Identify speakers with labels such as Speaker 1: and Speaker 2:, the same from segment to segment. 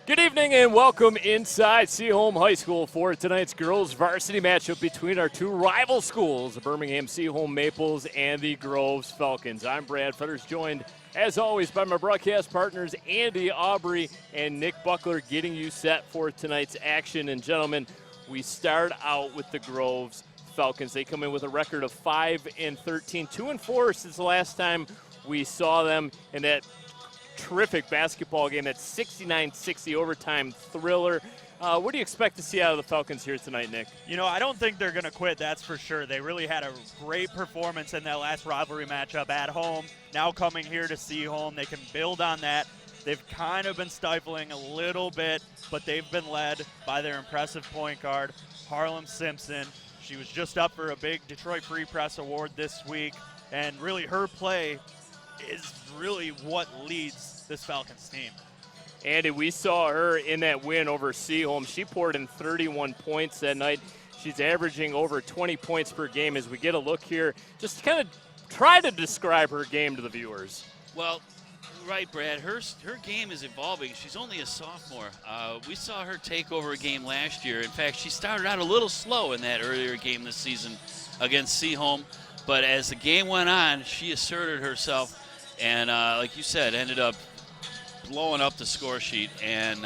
Speaker 1: Good evening and welcome inside Seaholm High School for tonight's girls varsity matchup between our two rival schools, the Birmingham Seaholm Maples and the Groves Falcons. I'm Brad Fetters, joined as always by my broadcast partners Andy Aubrey and Nick Buckler, getting you set for tonight's action. And gentlemen, we start out with the Groves Falcons. They come in with a record of 5-13, 2-4 since the last time we saw them in that terrific basketball game, that 69-60 overtime thriller. What do you expect to see out of the Falcons here tonight, Nick?
Speaker 2: You know, I don't think they're going to quit, that's for sure. They really had a great performance in that last rivalry matchup at home. Now coming here to Seaholm, they can build on that. They've kind of been stifling a little bit, but they've been led by their impressive point guard, Harlem Simpson. She was just up for a big Detroit Free Press Award this week, and really her play is really what leads this Falcons team.
Speaker 1: Andy, we saw her in that win over Seaholm. She poured in 31 points that night. She's averaging over 20 points per game. As we get a look here, just kind of try to describe her game to the viewers.
Speaker 3: Well, right, Brad, her game is evolving. She's only a sophomore. We saw her take over a game last year. In fact, she started out a little slow in that earlier game this season against Seaholm, but as the game went on, she asserted herself and, like you said, ended up blowing up the score sheet. And,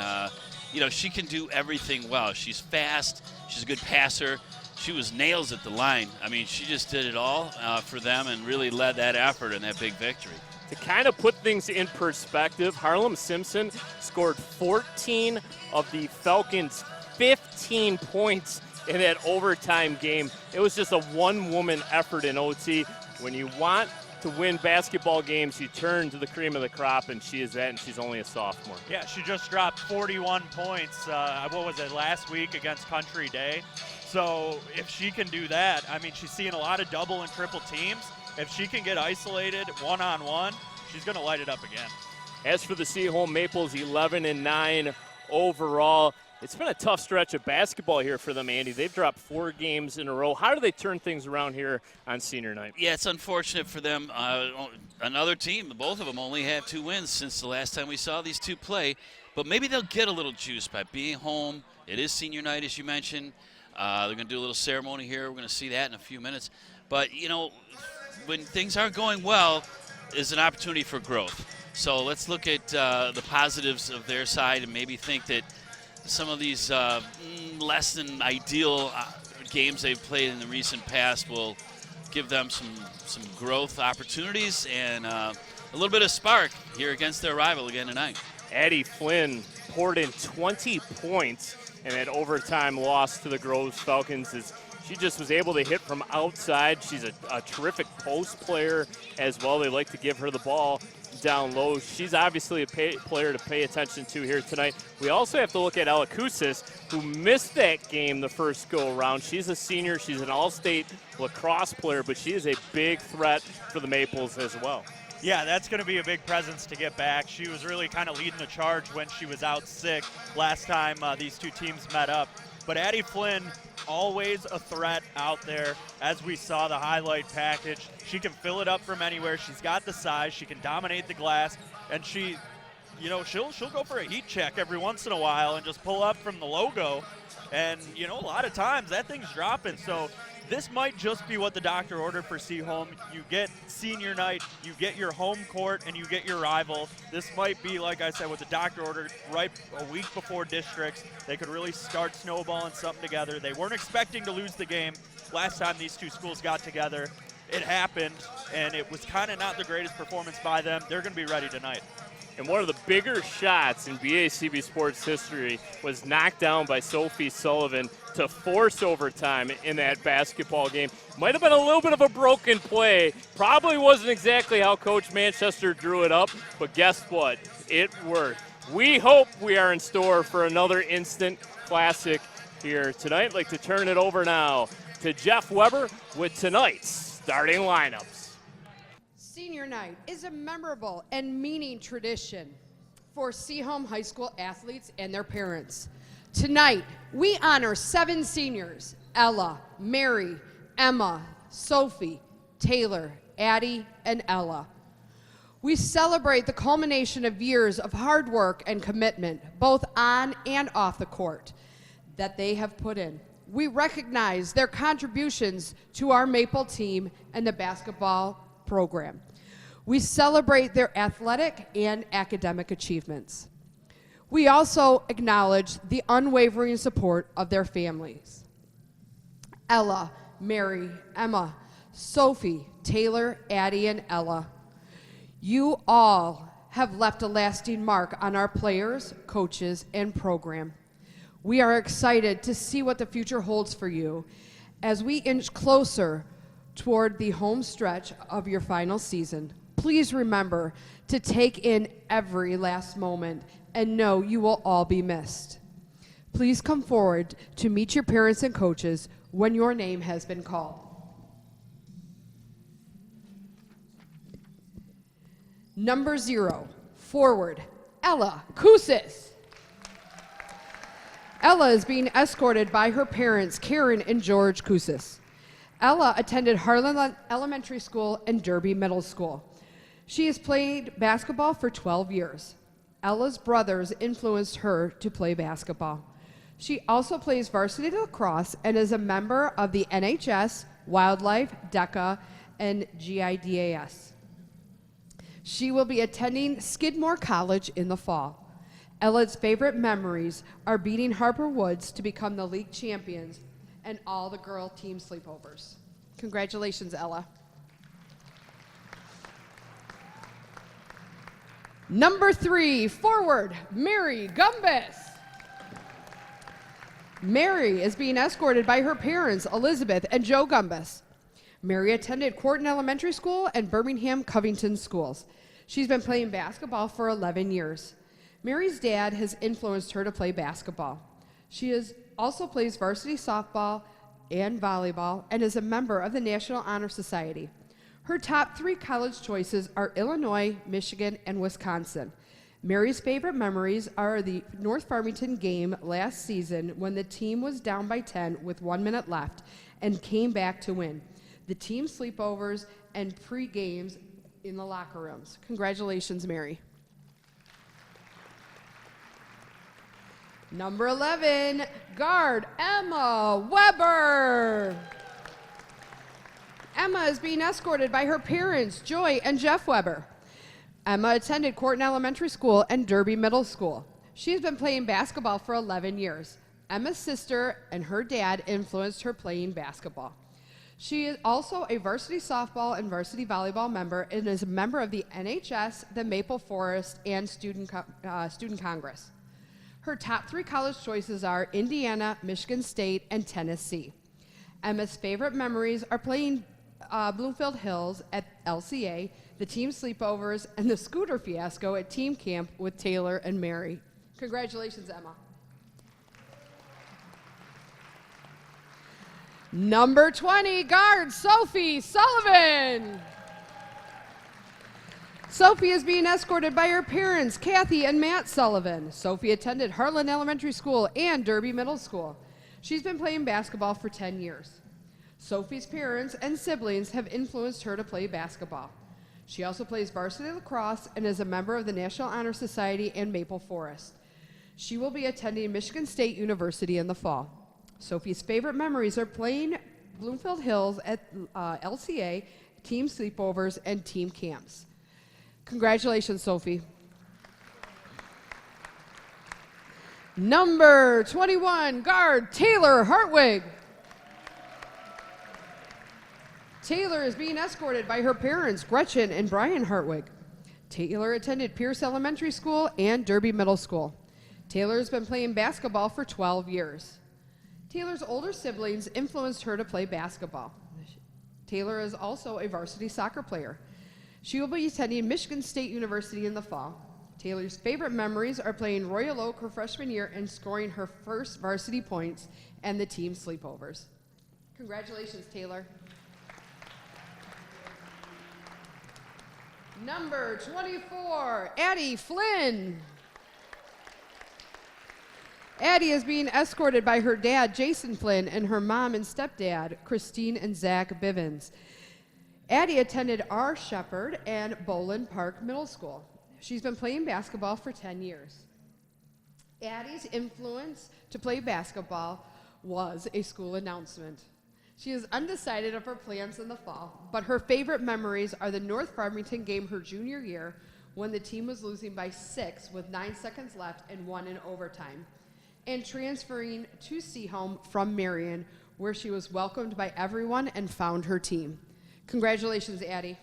Speaker 3: you know, she can do everything well. She's fast. She's a good passer. She was nails at the line. I mean, she just did it all for them and really led that effort in that big victory.
Speaker 1: To kind of put things in perspective, Harlem Simpson scored 14 of the Falcons' 15 points in that overtime game. It was just a one-woman effort in OT. When you want to win basketball games, you turn to the cream of the crop, and she is that, and she's only a sophomore.
Speaker 2: Yeah, she just dropped 41 points, what was it, last week against Country Day. So if she can do that, I mean, she's seeing a lot of double and triple teams. If she can get isolated one-on-one, she's going to light it up again.
Speaker 1: As for the Seaholm Maples, 11-9 overall. It's been a tough stretch of basketball here for them, Andy. They've dropped 4 games in a row. How do they turn things around here on senior night?
Speaker 3: Yeah, it's unfortunate for them. Another team, both of them only have 2 wins since the last time we saw these two play. But maybe they'll get a little juice by being home. It is senior night, as you mentioned. They're going to do a little ceremony here. We're going to see that in a few minutes. But, you know, when things aren't going well, is an opportunity for growth. So let's look at the positives of their side and maybe think that some of these less than ideal games they've played in the recent past will give them some growth opportunities and a little bit of spark here against their rival again tonight.
Speaker 1: Addie Flynn poured in 20 points in that overtime loss to the Groves Falcons. As she just was able to hit from outside. She's a terrific post player as well. They like to give her the ball down low. She's obviously a player to pay attention to here tonight. We also have to look at Ella Kusis, who missed that game the first go-around. She's a senior. She's an all-state lacrosse player, but she is a big threat for the Maples as well.
Speaker 2: Yeah, that's going to be a big presence to get back. She was really kind of leading the charge when she was out sick last time these two teams met up. But Addie Flynn, always a threat out there. As we saw the highlight package, she can fill it up from anywhere. She's got the size. She can dominate the glass. And she, you know, she'll go for a heat check every once in a while and just pull up from the logo. And, you know, a lot of times that thing's dropping. So this might just be what the doctor ordered for Seaholm. You get senior night, you get your home court, and you get your rival. This might be, like I said, what the doctor ordered right a week before districts. They could really start snowballing something together. They weren't expecting to lose the game last time these two schools got together. It happened, and it was kind of not the greatest performance by them. They're going to be ready tonight.
Speaker 1: And one of the bigger shots in BACB sports history was knocked down by Sophie Sullivan to force overtime in that basketball game. Might have been a little bit of a broken play. Probably wasn't exactly how Coach Manchester drew it up, but guess what? It worked. We hope we are in store for another instant classic here tonight. I'd like to turn it over now to Jeff Weber with tonight's starting lineups.
Speaker 4: Senior night is a memorable and meaning tradition for Seaholm High School athletes and their parents. Tonight, we honor 7 seniors: Ella, Mary, Emma, Sophie, Taylor, Addie, and Ella. We celebrate the culmination of years of hard work and commitment, both on and off the court, that they have put in. We recognize their contributions to our Maple team and the basketball program. We celebrate their athletic and academic achievements. We also acknowledge the unwavering support of their families. Ella, Mary, Emma, Sophie, Taylor, Addie, and Ella, you all have left a lasting mark on our players, coaches, and program. We are excited to see what the future holds for you as we inch closer toward the home stretch of your final season. Please remember to take in every last moment and know you will all be missed. Please come forward to meet your parents and coaches when your name has been called. Number 0, forward, Ella Kusis. Ella is being escorted by her parents, Karen and George Kusis. Ella attended Harlan Elementary School and Derby Middle School. She has played basketball for 12 years. Ella's brothers influenced her to play basketball. She also plays varsity lacrosse and is a member of the NHS, Wildlife, DECA, and GIDAS. She will be attending Skidmore College in the fall. Ella's favorite memories are beating Harper Woods to become the league champions and all the girl team sleepovers. Congratulations, Ella. Number 3, forward, Mary Gumbus. Mary is being escorted by her parents, Elizabeth and Joe Gumbus. Mary attended Corton Elementary School and Birmingham Covington Schools. She's been playing basketball for 11 years. Mary's dad has influenced her to play basketball. She also plays varsity softball and volleyball and is a member of the National Honor Society. Her top 3 college choices are Illinois, Michigan, and Wisconsin. Mary's favorite memories are the North Farmington game last season when the team was down by 10 with 1 minute left and came back to win, the team sleepovers, and pre-games in the locker rooms. Congratulations, Mary. Number 11, guard Emma Weber. Emma is being escorted by her parents, Joy and Jeff Weber. Emma attended Corton Elementary School and Derby Middle School. She has been playing basketball for 11 years. Emma's sister and her dad influenced her playing basketball. She is also a varsity softball and varsity volleyball member and is a member of the NHS, the Maple Forest, and Student Congress. Her top 3 college choices are Indiana, Michigan State, and Tennessee. Emma's favorite memories are playing Bloomfield Hills at LCA, the team sleepovers, and the scooter fiasco at team camp with Taylor and Mary. Congratulations, Emma. Number 20, guard Sophie Sullivan. Sophie is being escorted by her parents, Kathy and Matt Sullivan. Sophie attended Harlan Elementary School and Derby Middle School. She's been playing basketball for 10 years. Sophie's parents and siblings have influenced her to play basketball. She also plays varsity lacrosse and is a member of the National Honor Society and Maple Forest. She will be attending Michigan State University in the fall. Sophie's favorite memories are playing Bloomfield Hills at LCA, team sleepovers, and team camps. Congratulations, Sophie. Number 21, guard Taylor Hartwig. Taylor is being escorted by her parents, Gretchen and Brian Hartwig. Taylor attended Pierce Elementary School and Derby Middle School. Taylor has been playing basketball for 12 years. Taylor's older siblings influenced her to play basketball. Taylor is also a varsity soccer player. She will be attending Michigan State University in the fall. Taylor's favorite memories are playing Royal Oak her freshman year and scoring her first varsity points and the team sleepovers. Congratulations, Taylor. Number 24, Addie Flynn. Addie is being escorted by her dad, Jason Flynn, and her mom and stepdad, Christine and Zach Bivens. Addie attended R. Shepherd and Boland Park Middle School. She's been playing basketball for 10 years. Addie's influence to play basketball was a school announcement. She is undecided of her plans in the fall, but her favorite memories are the North Farmington game her junior year when the team was losing by 6 with 9 seconds left and won in overtime, and transferring to Seaholm from Marion, where she was welcomed by everyone and found her team. Congratulations, Addie.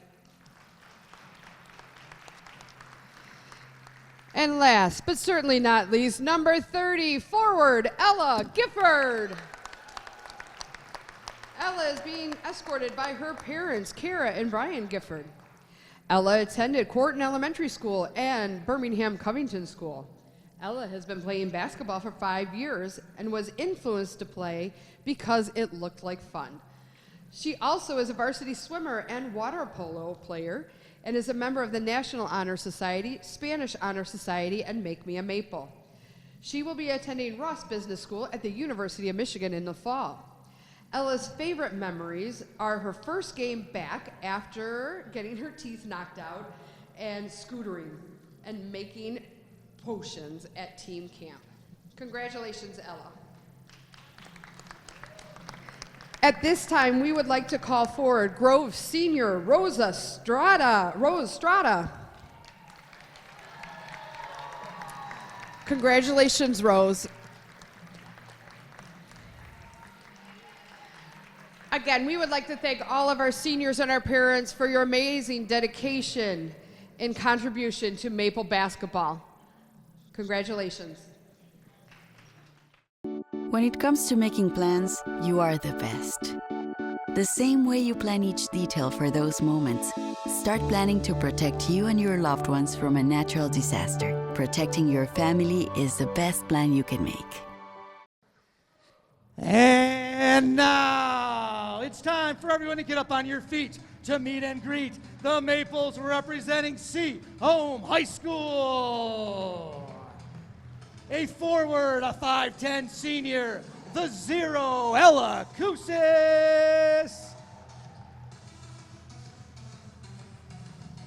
Speaker 4: And last, but certainly not least, number 30, forward, Ella Gifford. Ella is being escorted by her parents, Kara and Brian Gifford. Ella attended Corton Elementary School and Birmingham Covington School. Ella has been playing basketball for 5 years and was influenced to play because it looked like fun. She also is a varsity swimmer and water polo player and is a member of the National Honor Society, Spanish Honor Society, and Make Me a Maple. She will be attending Ross Business School at the University of Michigan in the fall. Ella's favorite memories are her first game back after getting her teeth knocked out and scootering and making potions at team camp. Congratulations, Ella. At this time, we would like to call forward Grove Senior Rose Strada. Congratulations, Rose. Again, we would like to thank all of our seniors and our parents for your amazing dedication and contribution to Maple basketball. Congratulations.
Speaker 5: When it comes to making plans, you are the best. The same way you plan each detail for those moments, start planning to protect you and your loved ones from a natural disaster. Protecting your family is the best plan you can make.
Speaker 6: And now it's time for everyone to get up on your feet to meet and greet the Maples representing Seaholm High School. A forward, a 5'10" senior, the 0, Ella Kousis.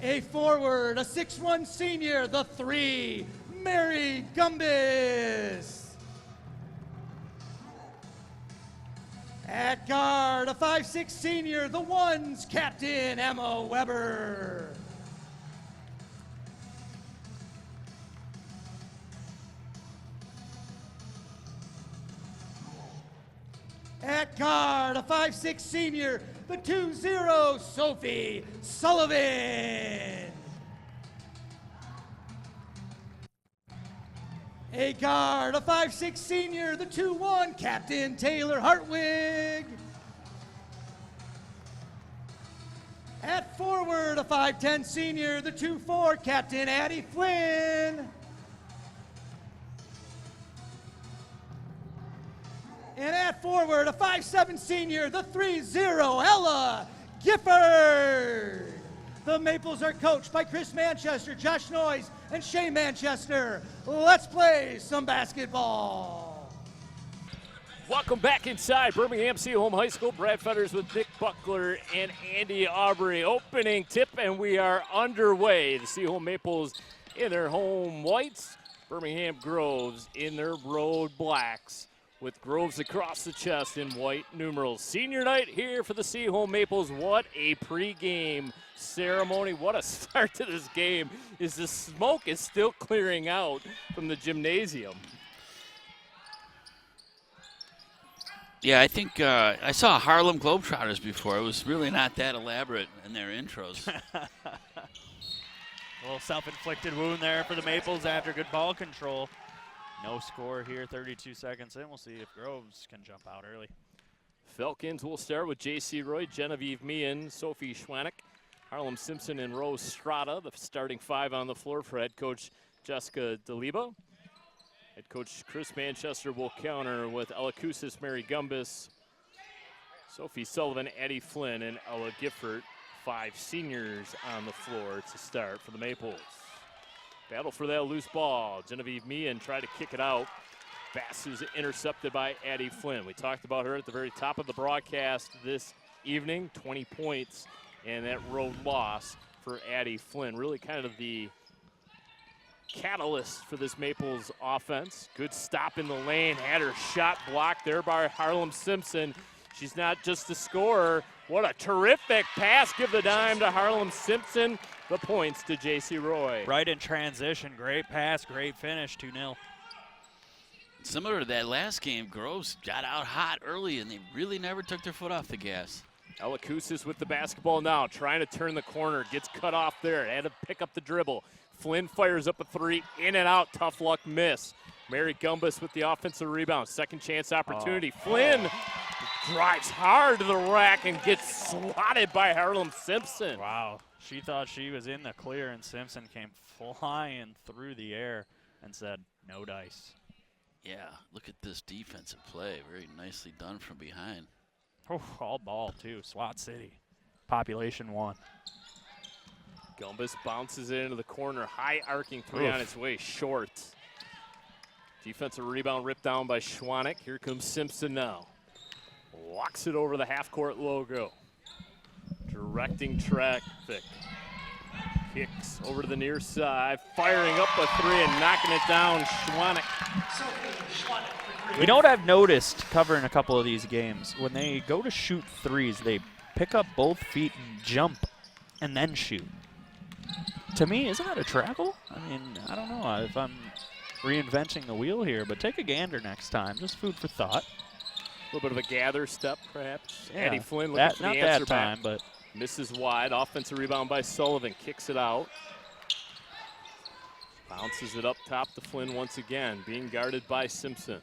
Speaker 6: A forward, a 6'1" senior, the 3, Mary Gumbis. At guard, a 5'6" senior, the 1's captain, Emma Weber. At guard, a 5'6" senior, the 2-0, Sophie Sullivan. A guard, a 5'6" senior, the 2-1, Captain Taylor Hartwig. At forward, a 5'10" senior, the 2-4, Captain Addie Flynn. And at forward, a 5'7" senior, the 3-0, Ella Gifford. The Maples are coached by Chris Manchester, Josh Noyes, and Shay Manchester. Let's play some basketball.
Speaker 1: Welcome back inside Birmingham Seaholm High School. Brad Fetters with Nick Buckler and Andy Aubrey. Opening tip, and we are underway. The Seaholm Maples in their home whites, Birmingham Groves in their road blacks, with Groves across the chest in white numerals. Senior night here for the Seaholm Maples. What a pregame ceremony. What a start to this game. Is the smoke is still clearing out from the gymnasium.
Speaker 3: Yeah, I think I saw Harlem Globetrotters before. It was really not that elaborate in their intros.
Speaker 2: A little self-inflicted wound there for the Maples after good ball control. No score here, 32 seconds in. We'll see if Groves can jump out early.
Speaker 1: Falcons will start with J.C. Roy, Genevieve Meehan, Sophie Schwanek, Harlem Simpson, and Rose Strada, the starting 5 on the floor for head coach Jessica DeLiba. Head coach Chris Manchester will counter with Ella Kousis, Mary Gumbis, Sophie Sullivan, Addie Flynn, and Ella Gifford. 5 seniors on the floor to start for the Maples. Battle for that loose ball. Genevieve Meehan tried to kick it out. Pass is intercepted by Addie Flynn. We talked about her at the very top of the broadcast this evening. 20 points and that road loss for Addie Flynn. Really kind of the catalyst for this Maples offense. Good stop in the lane, had her shot blocked there by Harlem Simpson. She's not just a scorer. What a terrific pass. Give the dime to Harlem Simpson. The points to J.C. Roy.
Speaker 2: Right in transition. Great pass, great finish, 2-0.
Speaker 3: Similar to that last game, Groves got out hot early, and they really never took their foot off the gas.
Speaker 1: Alakusis with the basketball now, trying to turn the corner. Gets cut off there. Had to pick up the dribble. Flynn fires up a three. In and out. Tough luck miss. Mary Gumbus with the offensive rebound. Second chance opportunity. Flynn drives hard to the rack and gets swatted by Harlem Simpson.
Speaker 2: Wow. She thought she was in the clear, and Simpson came flying through the air and said, no dice.
Speaker 3: Yeah, look at this defensive play. Very nicely done from behind.
Speaker 2: Oh, all ball, too. SWAT City. Population 1.
Speaker 1: Gumbus bounces it into the corner. High arcing three on its way. Short. Defensive rebound ripped down by Schwanek. Here comes Simpson now. Walks it over the half-court logo. Directing traffic. Kicks over to the near side. Firing up a three and knocking it down. Schwanek.
Speaker 2: You know what I've noticed covering a couple of these games? When they go to shoot threes, they pick up both feet and jump and then shoot. To me, isn't that a travel? I mean, I don't know if I'm reinventing the wheel here, but take a gander next time. Just food for thought.
Speaker 1: A little bit of a gather step, perhaps.
Speaker 2: Yeah,
Speaker 1: Addie Flynn looking for the
Speaker 2: not
Speaker 1: answer
Speaker 2: that time,
Speaker 1: back.
Speaker 2: but
Speaker 1: Misses wide. Offensive rebound by Sullivan. Kicks it out. Bounces it up top to Flynn once again. Being guarded by Simpson.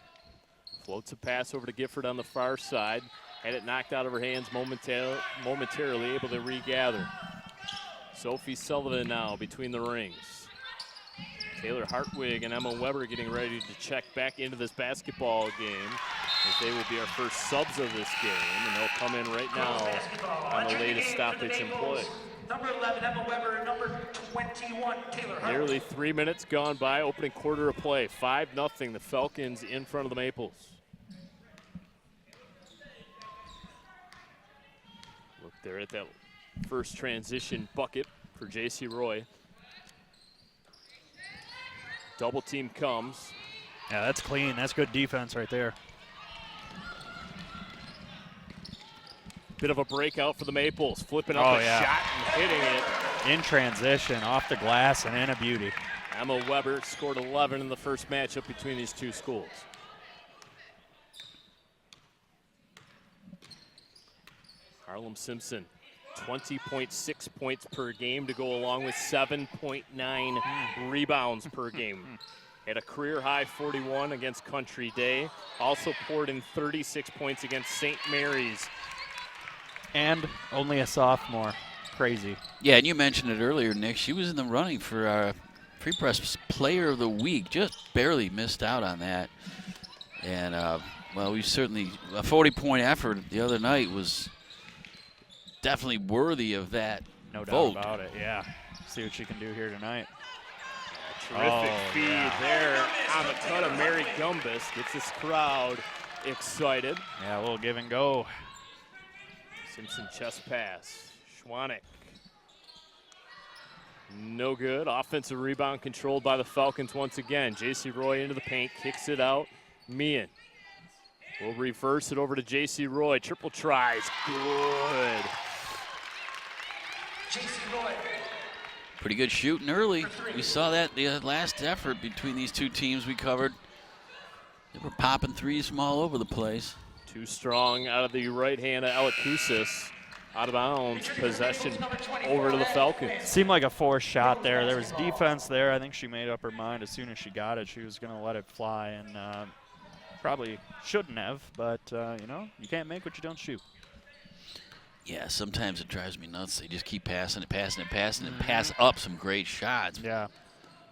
Speaker 1: Floats a pass over to Gifford on the far side. Had it knocked out of her hands momentarily, able to regather. Sophie Sullivan now between the rings. Taylor Hartwig and Emma Weber getting ready to check back into this basketball game, as they will be our first subs of this game, and they'll come in right now on the latest stoppage in play.
Speaker 7: Number 11, Emma Weber. Number 21, Taylor Hartwig.
Speaker 1: Nearly 3 minutes gone by, opening quarter of play. 5-0, the Falcons in front of the Maples. Look there at that first transition bucket for J.C. Roy. Double team comes.
Speaker 2: yeah, that's clean. That's good defense right there.
Speaker 1: Bit of a breakout for the Maples. Flipping up a shot and hitting it.
Speaker 2: In transition, off the glass, and in a beauty.
Speaker 1: Emma Weber scored 11 in the first matchup between these two schools. Harlem Simpson, 20.6 points per game to go along with 7.9 rebounds per game. Had a career-high 41 against Country Day. Also poured in 36 points against St. Mary's.
Speaker 2: And only a sophomore. Crazy.
Speaker 3: Yeah, and you mentioned it earlier, Nick. She was in the running for our Free Press Player of the Week. Just barely missed out on that. And, well, we certainly, a 40-point effort the other night was definitely worthy of that
Speaker 2: No
Speaker 3: vote.
Speaker 2: doubt about it, yeah. See what she can do here tonight.
Speaker 1: Terrific feed there on the cut of Mary Gumbus. Gets this crowd excited.
Speaker 2: Yeah, a little give and go.
Speaker 1: Simpson chest pass. Schwanek. No good. Offensive rebound controlled by the Falcons once again. J.C. Roy into the paint, kicks it out. Meehan will reverse it over to J.C. Roy. Triple tries. Good.
Speaker 7: J.C. Roy.
Speaker 3: Pretty good shooting early. We saw that the last effort between these two teams we covered. They were popping threes from all over the place.
Speaker 1: Too strong out of the right hand of Alakusis. Out of bounds, possession over to the Falcons.
Speaker 2: Seemed like a forced shot there. There was defense there. I think she made up her mind as soon as she got it. She was going to let it fly, and probably shouldn't have. But, you know, you can't make what you don't shoot.
Speaker 3: Yeah, sometimes it drives me nuts. They just keep passing it, and pass up some great shots.
Speaker 2: Yeah,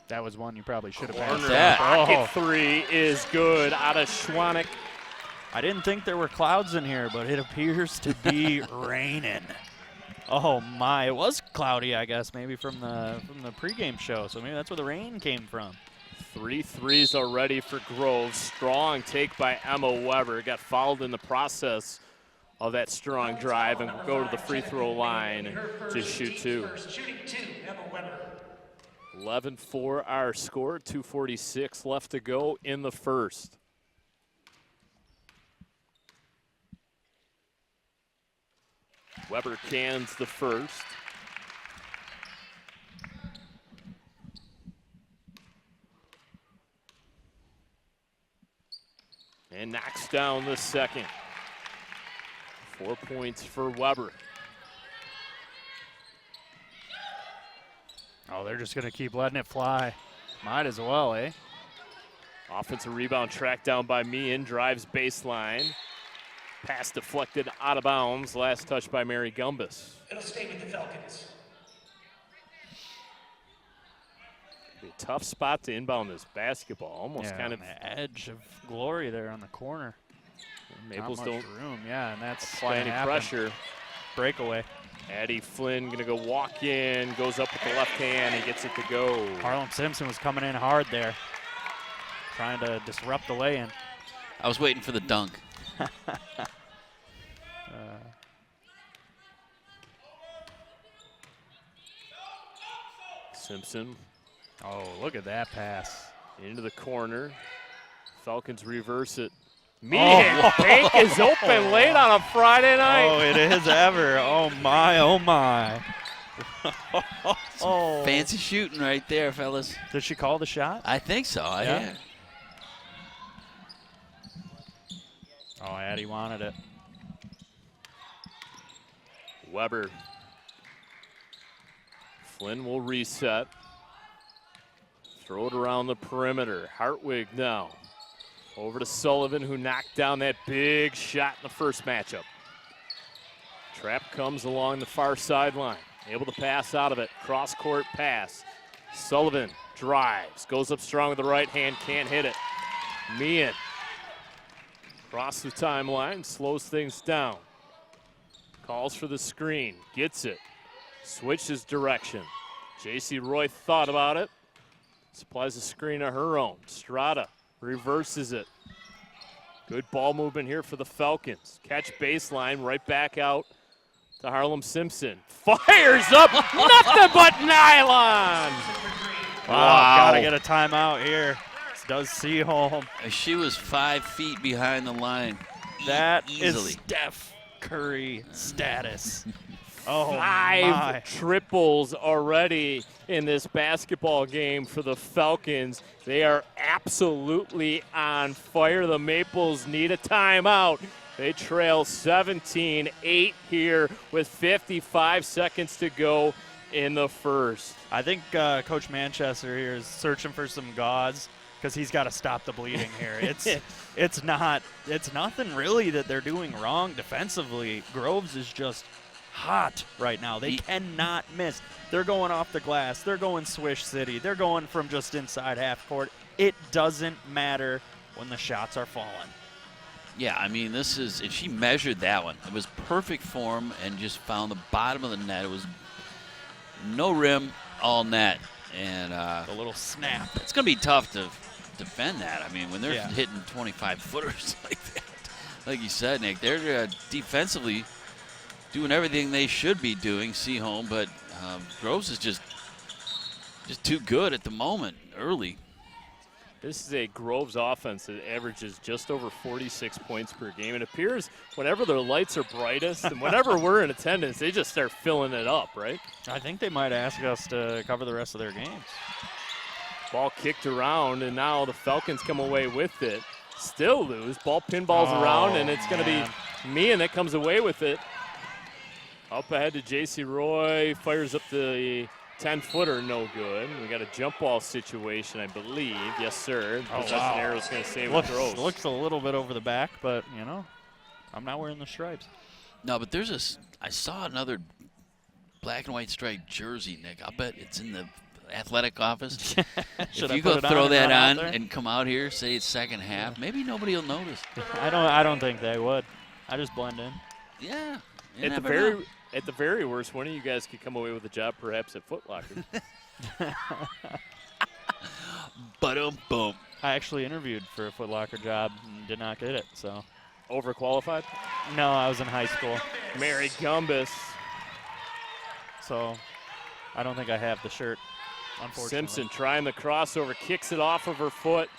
Speaker 2: that was one you probably should have
Speaker 1: Corner
Speaker 2: passed.
Speaker 1: pocket three is good out of Schwanek.
Speaker 2: I didn't think there were clouds in here, but it appears to be raining. Oh my! It was cloudy, I guess, maybe from the pregame show. So maybe that's where the rain came from.
Speaker 1: 3 threes already for Groves. Strong take by Emma Weber. Got fouled in the process of that strong drive and go to the free throw line and just shoot two.
Speaker 7: Shooting 2, Emma Weber.
Speaker 1: 11-4 our score, 2:46 left to go in the first. Weber cans the first. And knocks down the second. 4 points for Weber.
Speaker 8: Oh, they're just going to keep letting it fly. Might as well, eh?
Speaker 1: Offensive rebound tracked down by Meehan, drives baseline. Pass deflected out of bounds. Last touch by Mary Gumbus.
Speaker 7: It'll stay with the Falcons.
Speaker 1: Be a tough spot to inbound this basketball. Almost kind of
Speaker 8: on the edge of glory there on the corner.
Speaker 1: Maples
Speaker 8: Not much
Speaker 1: don't
Speaker 8: room, yeah, and that's
Speaker 1: apply any pressure.
Speaker 8: Breakaway.
Speaker 1: Addie Flynn gonna go walk in, goes up with the left hand and gets it to go.
Speaker 8: Harlem Simpson was coming in hard there, trying to disrupt the lay-in.
Speaker 3: I was waiting for the dunk.
Speaker 1: Simpson.
Speaker 8: Oh, look at that pass.
Speaker 1: Into the corner. Falcons reverse it. Meehan, bank is open late on a Friday night.
Speaker 8: Oh, it is ever. Oh, my, oh, my.
Speaker 3: Oh. Fancy shooting right there, fellas.
Speaker 8: Did she call the shot?
Speaker 3: I think so, yeah.
Speaker 8: Oh, Addie wanted it.
Speaker 1: Weber. Flynn will reset. Throw it around the perimeter. Hartwig now. Over to Sullivan, who knocked down that big shot in the first matchup. Trap comes along the far sideline. Able to pass out of it. Cross-court pass. Sullivan drives. Goes up strong with the right hand. Can't hit it. Meehan. Across the timeline. Slows things down. Calls for the screen. Gets it. Switches direction. J.C. Roy thought about it. Supplies a screen of her own. Strada reverses it. Good ball movement here for the Falcons. Catch baseline, right back out to Harlem Simpson. Fires up, nothing but nylon.
Speaker 8: Wow, gotta get a timeout here. This does Seaholm.
Speaker 3: She was 5 feet behind the line.
Speaker 8: That
Speaker 3: easily.
Speaker 8: is Steph Curry status. Oh,
Speaker 1: Five
Speaker 8: my.
Speaker 1: triples already in this basketball game for the Falcons. They are absolutely on fire. The Maples need a timeout. They trail 17-8 here with 55 seconds to go in the first.
Speaker 8: I think Coach Manchester here is searching for some gauze because he's got to stop the bleeding here. It's nothing really that they're doing wrong defensively. Groves is just hot right now. They cannot miss. They're going off the glass. They're going Swish City. They're going from just inside half court. It doesn't matter when the shots are falling.
Speaker 3: Yeah, I mean, if she measured that one, it was perfect form and just found the bottom of the net. It was no rim, all net. And
Speaker 8: the little snap.
Speaker 3: It's going to be tough to defend that. I mean, when they're
Speaker 8: Yeah.
Speaker 3: hitting 25-footers like that, like you said, Nick, they're defensively doing everything they should be doing, Seaholm, but Groves is just too good at the moment, early.
Speaker 1: This is a Groves offense that averages just over 46 points per game. It appears whenever their lights are brightest and whenever we're in attendance, they just start filling it up, right?
Speaker 8: I think they might ask us to cover the rest of their games.
Speaker 1: Ball kicked around, and now the Falcons come away with it. Still lose. Ball pinballs around, and it's going to be Meehan that comes away with it. Up ahead to J.C. Roy, fires up the 10-footer, no good. We got a jump ball situation, I believe. Yes, sir. Possession arrow's going to save with Groves.
Speaker 8: Looks a little bit over the back, but, you know, I'm not wearing the stripes.
Speaker 3: No, but I saw another black and white striped jersey, Nick. I'll bet it's in the athletic office. If you go throw that on and come out here, say it's second half, maybe nobody will notice.
Speaker 8: I don't think they would. I just blend in.
Speaker 3: Yeah.
Speaker 1: At the very worst, one of you guys could come away with a job perhaps at Foot Locker.
Speaker 3: Boom.
Speaker 8: I actually interviewed for a Foot Locker job and did not get it, so.
Speaker 1: Overqualified?
Speaker 8: No, I was in high school,
Speaker 1: Mary Gumbus.
Speaker 8: so I don't think I have the shirt, unfortunately.
Speaker 1: Simpson trying the crossover, kicks it off of her foot.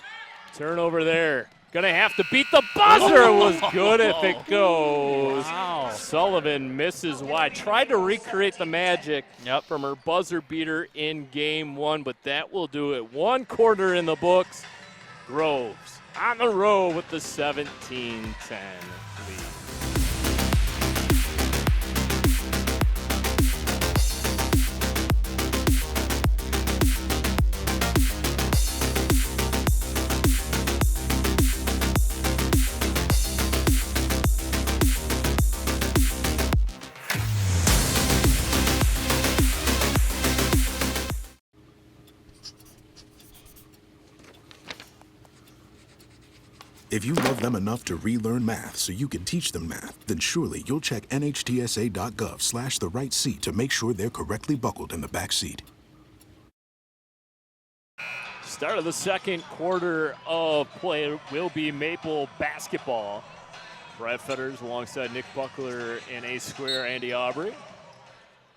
Speaker 1: Turnover there. Gonna have to beat the buzzer. It was good if it goes.
Speaker 8: Wow.
Speaker 1: Sullivan misses wide. Tried to recreate the magic from her buzzer beater in game 1, but that will do it. 1 quarter in the books. Groves on the road with the 17-10 lead.
Speaker 9: If you love them enough to relearn math so you can teach them math, then surely you'll check nhtsa.gov/the right seat to make sure they're correctly buckled in the back seat.
Speaker 1: Start of the second quarter of play will be Maple basketball. Brad Fetters alongside Nick Buckler and Ace Square, Andy Aubrey.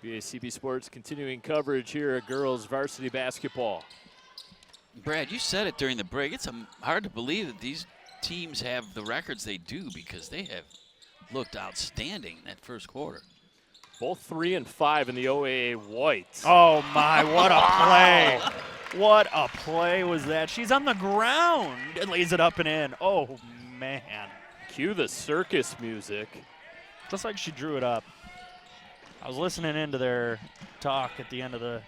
Speaker 1: BACB Sports continuing coverage here at girls varsity basketball.
Speaker 3: Brad, you said it during the break. It's hard to believe that these teams have the records they do because they have looked outstanding in that first quarter.
Speaker 1: Both 3 and 5 in the OAA white.
Speaker 8: Oh my, what a play. What a play was that. She's on the ground and lays it up and in. Oh man.
Speaker 1: Cue the circus music.
Speaker 8: Just like she drew it up. I was listening into their talk at the end of the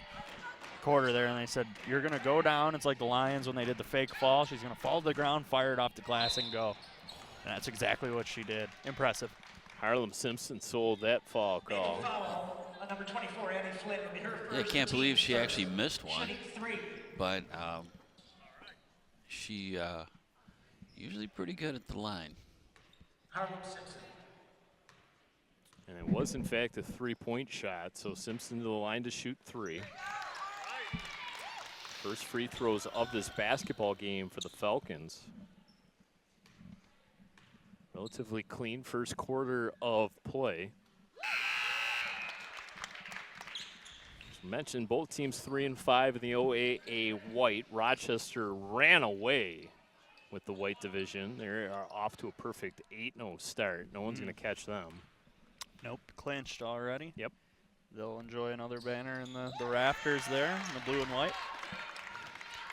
Speaker 8: quarter there, and they said, you're going to go down. It's like the Lions when they did the fake fall. She's going to fall to the ground, fire it off the glass, and go. And that's exactly what she did. Impressive.
Speaker 1: Harlem Simpson sold that foul call.
Speaker 7: Number 24, Annie Flynn, will be her first.
Speaker 3: Yeah, I can't believe she actually missed one. But she usually pretty good at the line.
Speaker 7: Harlem Simpson.
Speaker 1: And it was, in fact, a 3-point shot, so Simpson to the line to shoot 3. First free throws of this basketball game for the Falcons. Relatively clean first quarter of play. As mentioned, both teams 3 and 5 in the OAA white. Rochester ran away with the white division. They are off to a perfect 8-0 start. No one's going to catch them.
Speaker 8: Nope, clinched already.
Speaker 1: Yep.
Speaker 8: They'll enjoy another banner in the rafters there in the blue and white.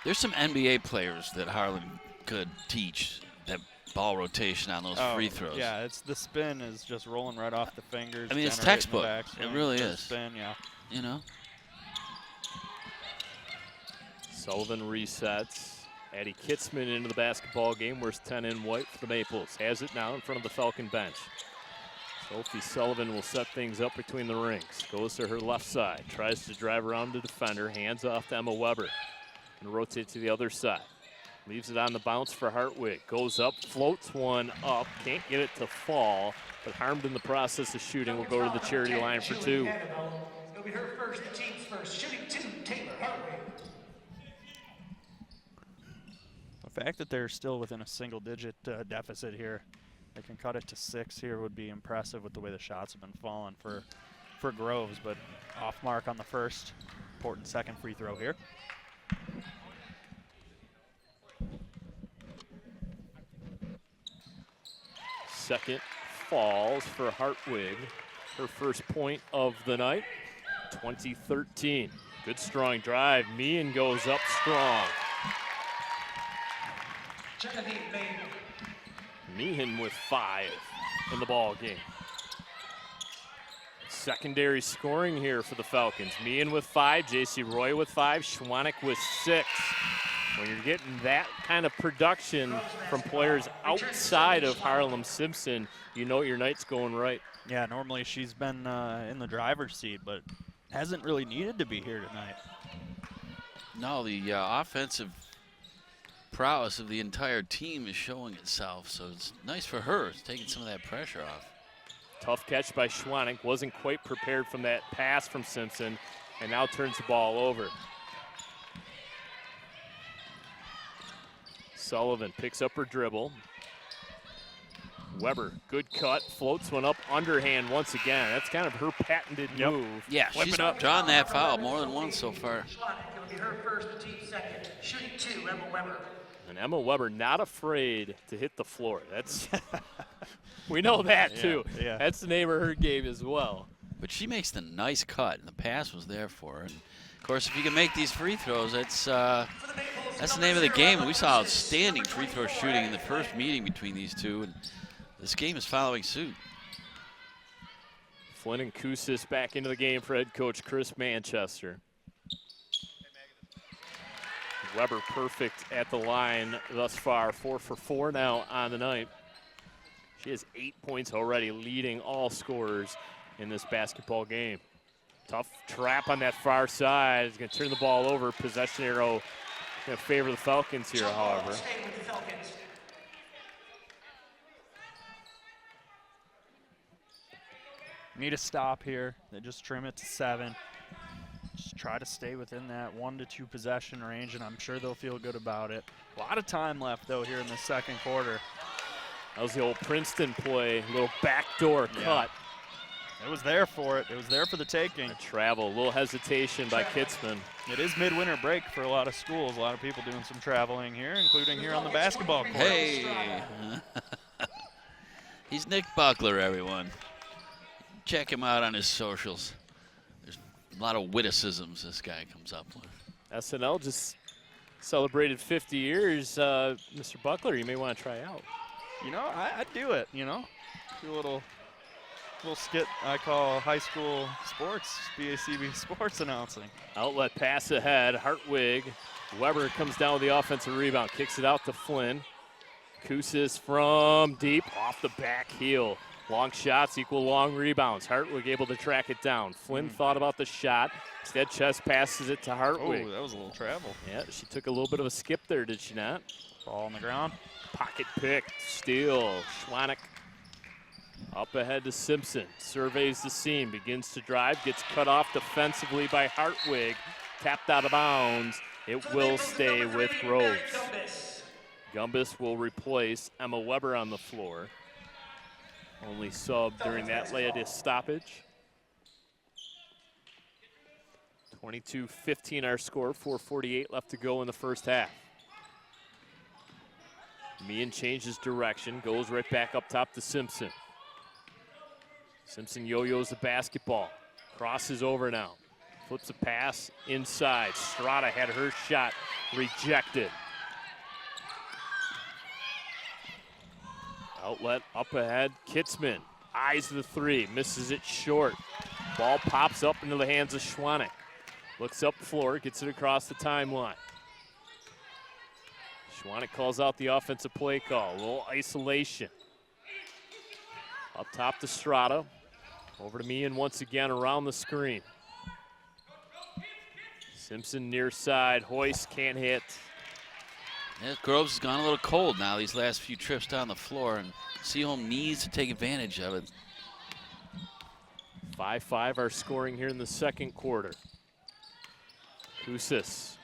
Speaker 3: There's some NBA players that Harlan could teach that ball rotation on those free throws.
Speaker 8: Yeah, it's the spin is just rolling right off the fingers.
Speaker 3: I mean, it's
Speaker 8: generating the
Speaker 3: textbook.
Speaker 8: backswing,
Speaker 3: It really
Speaker 8: the
Speaker 3: is.
Speaker 8: Spin, yeah.
Speaker 3: You know?
Speaker 1: Sullivan resets. Addie Kitzman into the basketball game. Wears 10 in white for the Maples. Has it now in front of the Falcon bench. Sophie Sullivan will set things up between the rings. Goes to her left side. Tries to drive around the defender. Hands off to Emma Weber. And rotate to the other side. Leaves it on the bounce for Hartwig. Goes up, floats one up. Can't get it to fall, but harmed in the process of shooting. Will go to the charity line for 2.
Speaker 7: It'll be her first, the team's first. Shooting 2, Taylor Hartwig.
Speaker 8: The fact that they're still within a single-digit deficit here, they can cut it to 6 here would be impressive with the way the shots have been falling for Groves, but off mark on the first. Important second free throw here.
Speaker 1: Second falls for Hartwig. Her first point of the night, 2013. Good strong drive. Meehan goes up strong. Meehan with 5 in the ball game. Secondary scoring here for the Falcons. Meehan with 5, J.C. Roy with 5, Schwanek with 6. When you're getting that kind of production from players outside of Harlem Simpson, you know your night's going right.
Speaker 8: Yeah, normally she's been in the driver's seat, but hasn't really needed to be here tonight.
Speaker 3: No, the offensive prowess of the entire team is showing itself, so it's nice for her. It's taking some of that pressure off.
Speaker 1: Tough catch by Schwanek. Wasn't quite prepared from that pass from Simpson, and now turns the ball over. Sullivan picks up her dribble. Weber, good cut, floats one up underhand once again. That's kind of her patented move.
Speaker 3: Yeah, she's drawn that foul more than once so far.
Speaker 7: It'll be her first, the team second. Shooting 2, Emma Weber.
Speaker 1: And Emma Weber not afraid to hit the floor. That's we know that too.
Speaker 8: Yeah.
Speaker 1: That's the name of her game as well.
Speaker 3: But she makes the nice cut, and the pass was there for her. And of course, if you can make these free throws, that's the name of the game. We saw outstanding free throw shooting in the first meeting between these two, and this game is following suit.
Speaker 1: Flynn and Kusis back into the game for head coach Chris Manchester. Weber perfect at the line thus far, 4 for 4 now on the night. She has 8 points already, leading all scorers in this basketball game. Tough trap on that far side. He's going to turn the ball over. Possession arrow going to favor the Falcons here, however.
Speaker 8: Need a stop here. They just trim it to 7. Just try to stay within that 1 to 2 possession range, and I'm sure they'll feel good about it. A lot of time left, though, here in the second quarter.
Speaker 1: That was the old Princeton play, little backdoor cut.
Speaker 8: It was there for it. It was there for the taking.
Speaker 1: Travel, a little hesitation by Kitzman.
Speaker 8: It is midwinter break for a lot of schools. A lot of people doing some traveling here, including here on the basketball court.
Speaker 3: Hey! He's Nick Buckler, everyone. Check him out on his socials. There's a lot of witticisms this guy comes up with.
Speaker 1: SNL just celebrated 50 years. Mr. Buckler, you may want to try out.
Speaker 8: You know, I'd do it, you know. Do a little skit I call high school sports, BACB sports announcing.
Speaker 1: Outlet pass ahead, Hartwig. Weber comes down with the offensive rebound, kicks it out to Flynn. Kusis from deep, off the back heel. Long shots equal long rebounds. Hartwig able to track it down. Flynn thought about the shot. Instead, chest passes it to Hartwig.
Speaker 8: Oh, that was a little travel.
Speaker 1: Yeah, she took a little bit of a skip there, did she not?
Speaker 8: Ball on the ground.
Speaker 1: Pocket pick, steal. Schwanek up ahead to Simpson. Surveys the seam, begins to drive, gets cut off defensively by Hartwig. Tapped out of bounds. It will stay with Groves. Gumbis will replace Emma Weber on the floor. Only sub during that latest stoppage. 22-15 our score, 4:48 left to go in the first half. Meehan changes direction, goes right back up top to Simpson. Simpson yo-yos the basketball, crosses over now. Flips a pass inside. Strada had her shot rejected. Outlet up ahead, Kitzman. Eyes the three, misses it short. Ball pops up into the hands of Schwanek. Looks up floor, gets it across the timeline. Schwanek calls out the offensive play call. A little isolation. Up top to Strada. Over to Meehan once again around the screen. Simpson near side, Hoist can't hit.
Speaker 3: Yeah, Groves has gone a little cold now these last few trips down the floor, and Seaholm needs to take advantage of it.
Speaker 1: 5-5 our scoring here in the second quarter. Kusis,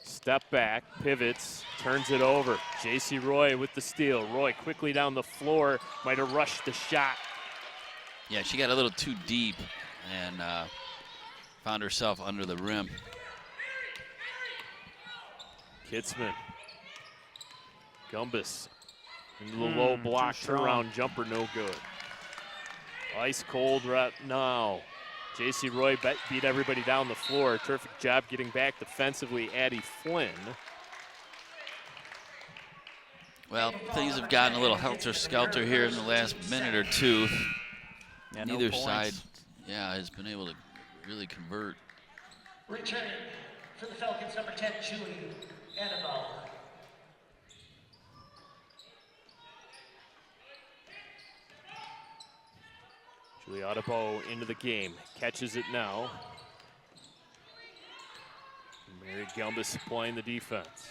Speaker 1: step back, pivots, turns it over. J.C. Roy with the steal. Roy quickly down the floor, might have rushed the shot.
Speaker 3: Yeah, she got a little too deep and found herself under the rim.
Speaker 1: Kitzman. Gumbis into the low block, turnaround jumper, no good. Ice cold right now. J.C. Roy beat everybody down the floor. Terrific job getting back defensively, Addie Flynn.
Speaker 3: Well, things have gotten a little helter-skelter here in the last minute or two.
Speaker 8: Yeah,
Speaker 3: neither side, has been able to really convert.
Speaker 7: Returning for the Falcons, number 10, Julie Annabelle.
Speaker 1: Julie Audebo into the game, catches it now. Mary Gumbis supplying the defense.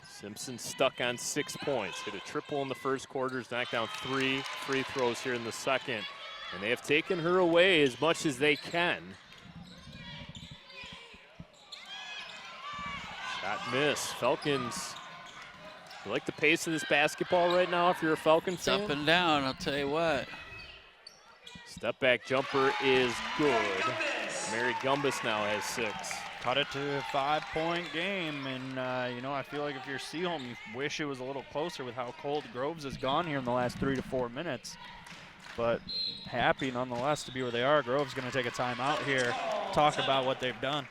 Speaker 1: Simpson stuck on 6 points. Hit a triple in the first quarter, has knocked down 3 free throws here in the second. And they have taken her away as much as they can. Shot miss. Falcons You like the pace of this basketball right now if you're a Falcon
Speaker 3: It's
Speaker 1: fan?
Speaker 3: up and down, I'll tell you what.
Speaker 1: Step back jumper is good. Mary Gumbus now has 6.
Speaker 8: Cut it to a 5-point game, and you know, I feel like if you're Seaholm, you wish it was a little closer with how cold Groves has gone here in the last 3 to 4 minutes. But happy nonetheless to be where they are. Groves going to take a timeout here, talk about what they've done.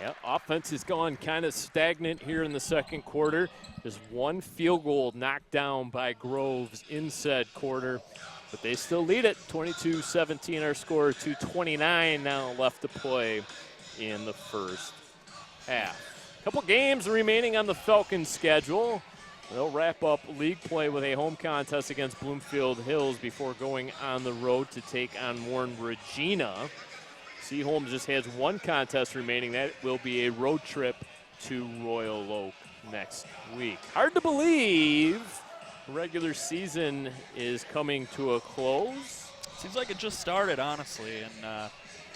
Speaker 1: Yeah, offense has gone kind of stagnant here in the second quarter. There's 1 field goal knocked down by Groves in said quarter, but they still lead it. 22-17 our score, 2:29 now left to play in the first half. Couple games remaining on the Falcons schedule. They'll wrap up league play with a home contest against Bloomfield Hills before going on the road to take on Warren Regina. Seaholm just has 1 contest remaining. That will be a road trip to Royal Oak next week. Hard to believe the regular season is coming to a close.
Speaker 8: Seems like it just started, honestly, and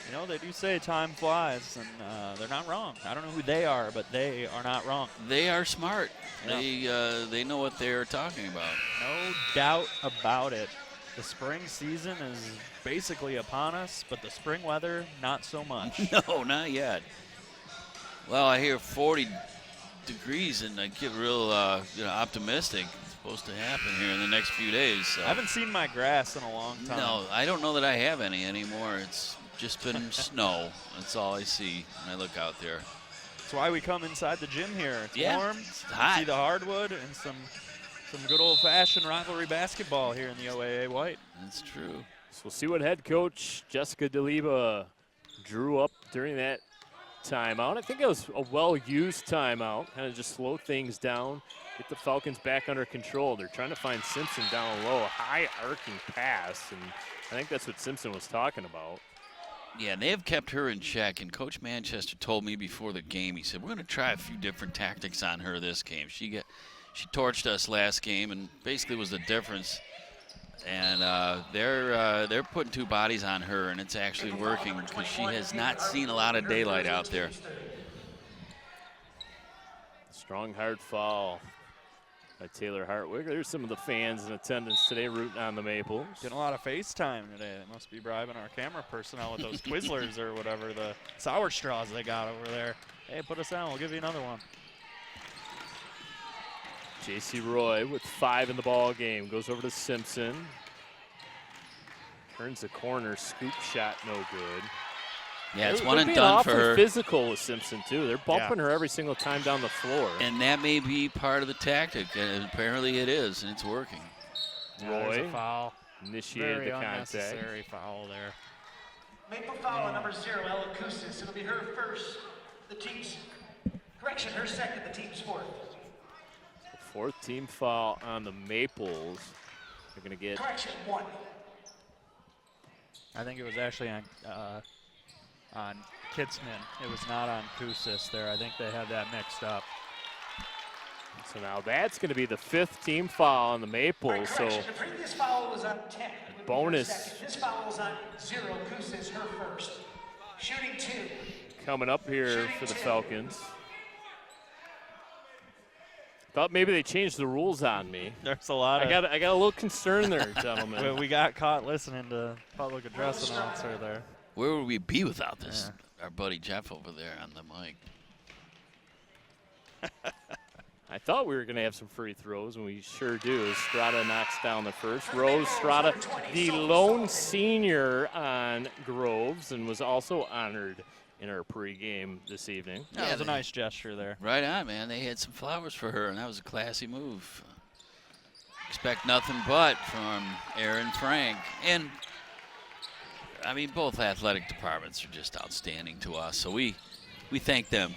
Speaker 8: you know, they do say time flies, and they're not wrong. I don't know who they are, but they are not wrong.
Speaker 3: They are smart.
Speaker 8: Yeah.
Speaker 3: They know what they're talking about.
Speaker 8: No doubt about it. The spring season is basically upon us, but the spring weather, not so much.
Speaker 3: No, not yet. Well, I hear 40 degrees, and I get real optimistic. It's supposed to happen here in the next few days. So.
Speaker 8: I haven't seen my grass in a long time.
Speaker 3: No, I don't know that I have any anymore. It's just been snow. That's all I see when I look out there.
Speaker 8: That's why we come inside the gym here. It's warm.
Speaker 3: It's hot.
Speaker 8: See the hardwood and some good old-fashioned rivalry basketball here in the OAA white.
Speaker 3: That's true.
Speaker 1: So we'll see what head coach Jessica DeLiba drew up during that timeout. I think it was a well-used timeout, kind of just slow things down, get the Falcons back under control. They're trying to find Simpson down low, high arcing pass, and I think that's what Simpson was talking about.
Speaker 3: Yeah, they have kept her in check, and Coach Manchester told me before the game, he said, we're going to try a few different tactics on her this game. She torched us last game and basically was the difference. And they're putting 2 bodies on her, and it's actually working because she has not seen a lot of daylight out there.
Speaker 1: Strong hard foul by Taylor Hartwig. There's some of the fans in attendance today rooting on the Maples.
Speaker 8: Getting a lot of FaceTime today. They must be bribing our camera personnel with those Twizzlers or whatever, the sour straws they got over there. Hey, put us on. We'll give you another one.
Speaker 1: J.C. Roy with 5 in the ball game. Goes over to Simpson. Turns the corner. Scoop shot, no good.
Speaker 3: Yeah, it's
Speaker 1: They're
Speaker 3: one and
Speaker 1: being
Speaker 3: done for
Speaker 1: awfully
Speaker 3: her.
Speaker 1: Physical with Simpson, too. They're bumping her every single time down the floor.
Speaker 3: And that may be part of the tactic, and apparently it is, and it's working.
Speaker 8: There's
Speaker 1: Roy
Speaker 8: a foul.
Speaker 1: initiated
Speaker 8: Very
Speaker 1: the contact.
Speaker 8: unnecessary foul there.
Speaker 7: Maple foul on number 0, Ella Kusis. It'll be her first. The team's correction, her second, the team's 4th.
Speaker 1: 4th team foul on the Maples. They're going to get
Speaker 7: Correction, 1.
Speaker 8: I think it was actually on Kitzman. It was not on Kusis there. I think they had that mixed up.
Speaker 1: So now that's going to be the 5th team foul on the Maples. So
Speaker 7: Correction, the previous foul was on 10. It would be her
Speaker 1: bonus.
Speaker 7: second. This foul was on 0, Kusis, her first. Shooting 2.
Speaker 1: coming up here for the Falcons. Thought maybe they changed the rules on me.
Speaker 8: There's a lot of.
Speaker 1: I got a little concern there, gentlemen.
Speaker 8: we got caught listening to public address announcer there.
Speaker 3: Where would we be without this? Yeah. Our buddy Jeff over there on the mic.
Speaker 1: I thought we were going to have some free throws, and we sure do. Strada knocks down the first. Rose Strada, the lone senior on Groves, and was also honored in our pregame this evening.
Speaker 8: Yeah, that was a nice gesture there.
Speaker 3: Right on, man. They had some flowers for her, and that was a classy move. Expect nothing but from Aaron Frank. And, I mean, both athletic departments are just outstanding to us, so we thank them.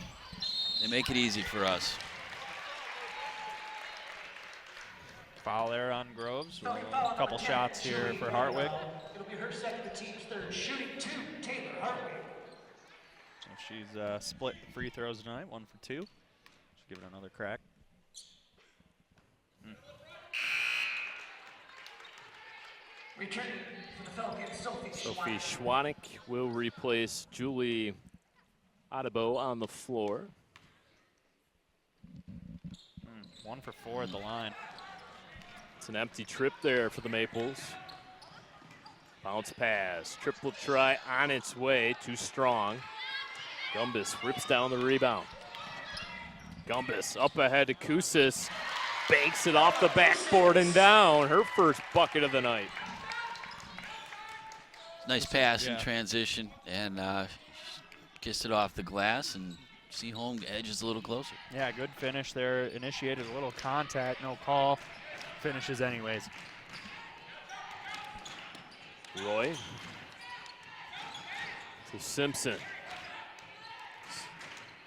Speaker 3: They make it easy for us.
Speaker 8: Foul there on Groves. A couple shots here for Hartwig.
Speaker 7: It'll be her second, the team's third. Shooting 2, Taylor Hartwig.
Speaker 8: So she's split free throws tonight, 1 for 2. Let's give it another crack.
Speaker 7: Returning for the Falcons,
Speaker 1: Sophie Schwanek will replace Julie Adebayo on the floor.
Speaker 8: 1 for 4 at the line.
Speaker 1: It's an empty trip there for the Maples. Bounce pass, triple try on its way, too strong. Gumbus rips down the rebound. Gumbus up ahead to Kusis, banks it off the backboard and down. Her first bucket of the night.
Speaker 3: Nice pass in transition, and kissed it off the glass, and Seaholm edges a little closer.
Speaker 8: Yeah, good finish there. Initiated a little contact, no call. Finishes anyways.
Speaker 1: Roy to Simpson.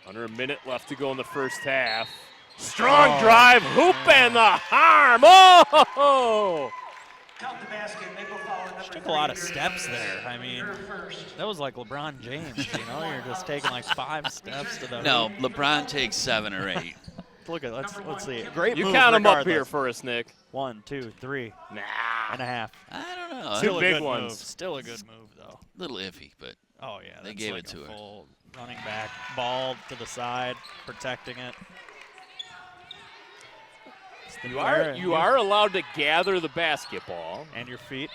Speaker 1: Under a minute left to go in the first half. Strong drive, hoop and the harm. Oh!
Speaker 7: Count the basket, Maple foul number
Speaker 8: She took a lot of
Speaker 7: 3.
Speaker 8: steps there. I mean, that was like LeBron James, you know? You're just taking like 5 steps to the
Speaker 3: No,
Speaker 8: hoop.
Speaker 3: LeBron takes 7 or 8.
Speaker 8: Look at let's see. Great
Speaker 1: You
Speaker 8: move
Speaker 1: count them up
Speaker 8: regardless.
Speaker 1: here for us, Nick.
Speaker 8: 1, 2, 3
Speaker 1: Nah.
Speaker 8: and a half.
Speaker 3: I don't know.
Speaker 1: Two
Speaker 8: Still a
Speaker 1: big
Speaker 8: good
Speaker 1: ones.
Speaker 8: move. Still a good move though.
Speaker 3: Little iffy, but
Speaker 8: Oh yeah,
Speaker 3: They
Speaker 8: that's
Speaker 3: gave
Speaker 8: like
Speaker 3: it to
Speaker 8: a
Speaker 3: her.
Speaker 8: full running back, ball to the side, protecting it. It's the new era.
Speaker 1: You are allowed to gather the basketball.
Speaker 8: And your feet.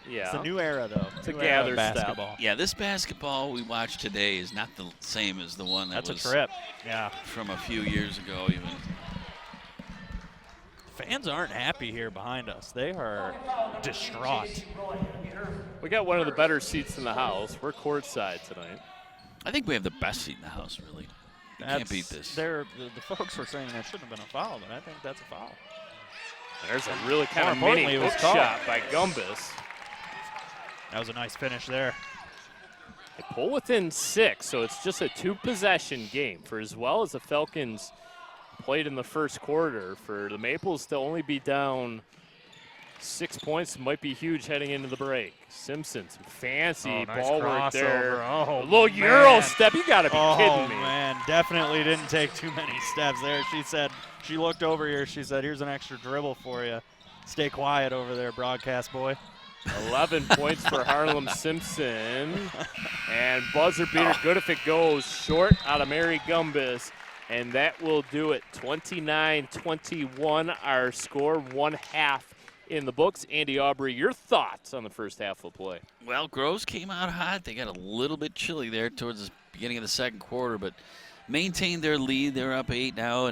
Speaker 1: Yeah.
Speaker 8: It's a new era though.
Speaker 1: It's a
Speaker 8: New era of
Speaker 1: gather step.
Speaker 8: basketball.
Speaker 3: yeah, this basketball we watched today is not the same as the one that
Speaker 8: That's a
Speaker 3: was
Speaker 8: trip. Yeah.
Speaker 3: from a few years ago even.
Speaker 8: Fans aren't happy here behind us. They are distraught.
Speaker 1: We got one of the better seats in the house. We're courtside tonight.
Speaker 3: I think we have the best seat in the house, really. You can't beat this.
Speaker 8: The folks were saying that shouldn't have been a foul, but I think that's a foul.
Speaker 1: There's a really kind of
Speaker 8: More
Speaker 1: mini
Speaker 8: importantly, it was
Speaker 1: hook
Speaker 8: called.
Speaker 1: shot by Gumbus.
Speaker 8: That was a nice finish there.
Speaker 1: They pull within 6, so it's just a 2-possession game. For as well as the Falcons played in the first quarter, for the Maples to only be down 6 points might be huge heading into the break. Simpson, some fancy
Speaker 8: Nice
Speaker 1: ball work
Speaker 8: crossover.
Speaker 1: there.
Speaker 8: Oh,
Speaker 1: a little
Speaker 8: man.
Speaker 1: Euro step. You got to be kidding me.
Speaker 8: Oh, man. Definitely didn't take too many steps there. She looked over here. She said, here's an extra dribble for you. Stay quiet over there, broadcast boy.
Speaker 1: 11 points for Harlem Simpson. And buzzer beater, good if it goes. Short out of Mary Gumbus. And that will do it. 29-21 our score, 1 half in the books. Andy Aubrey, your thoughts on the first half of play?
Speaker 3: Well, Groves came out hot. They got a little bit chilly there towards the beginning of the second quarter, but maintained their lead. They're up 8 now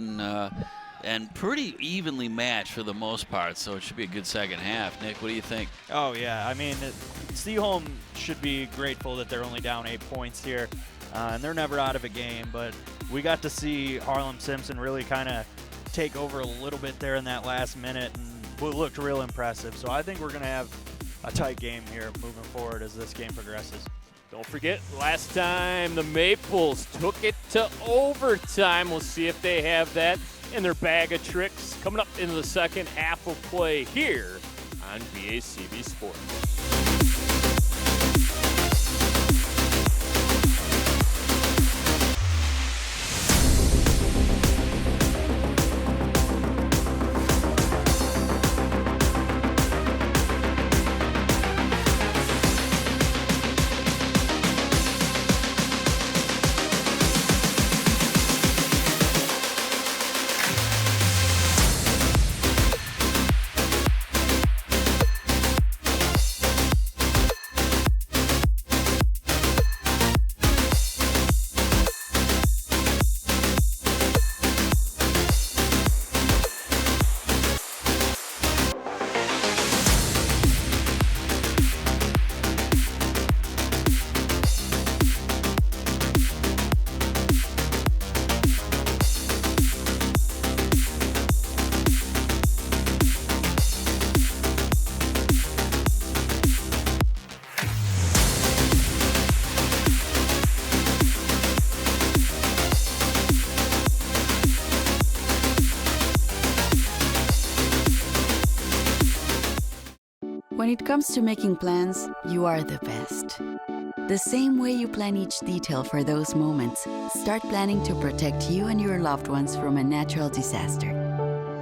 Speaker 3: and pretty evenly matched for the most part, so it should be a good second half. Nick, what do you think?
Speaker 8: Oh, yeah. I mean, Seaholm should be grateful that they're only down 8 points here, and they're never out of a game, but we got to see Harlem Simpson really kind of take over a little bit there in that last minute, and it looked real impressive. So I think we're going to have a tight game here moving forward as this game progresses.
Speaker 1: Don't forget, last time the Maples took it to overtime. We'll see if they have that in their bag of tricks coming up into the second half of play here on BACB Sports.
Speaker 5: When it comes to making plans, you are the best. The same way you plan each detail for those moments, start planning to protect you and your loved ones from a natural disaster.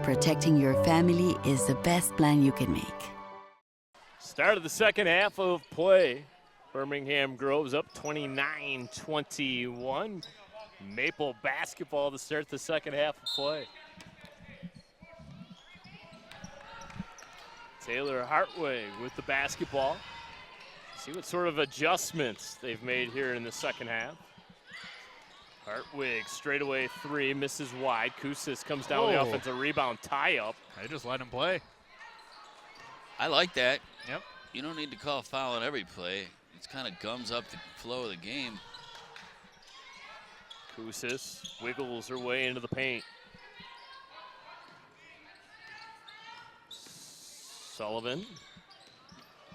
Speaker 5: Protecting your family is the best plan you can make.
Speaker 1: Start of the second half of play. Birmingham Groves up 29-21. Maple basketball to start the second half of play. Taylor Hartwig with the basketball. See what sort of adjustments they've made here in the second half. Hartwig, straightaway three, misses wide. Kusis comes down with the offensive rebound, tie up.
Speaker 8: They just let him play.
Speaker 3: I like that.
Speaker 8: Yep.
Speaker 3: You don't need to call a foul on every play. It kind of gums up the flow of the game.
Speaker 1: Kusis wiggles her way into the paint. Sullivan.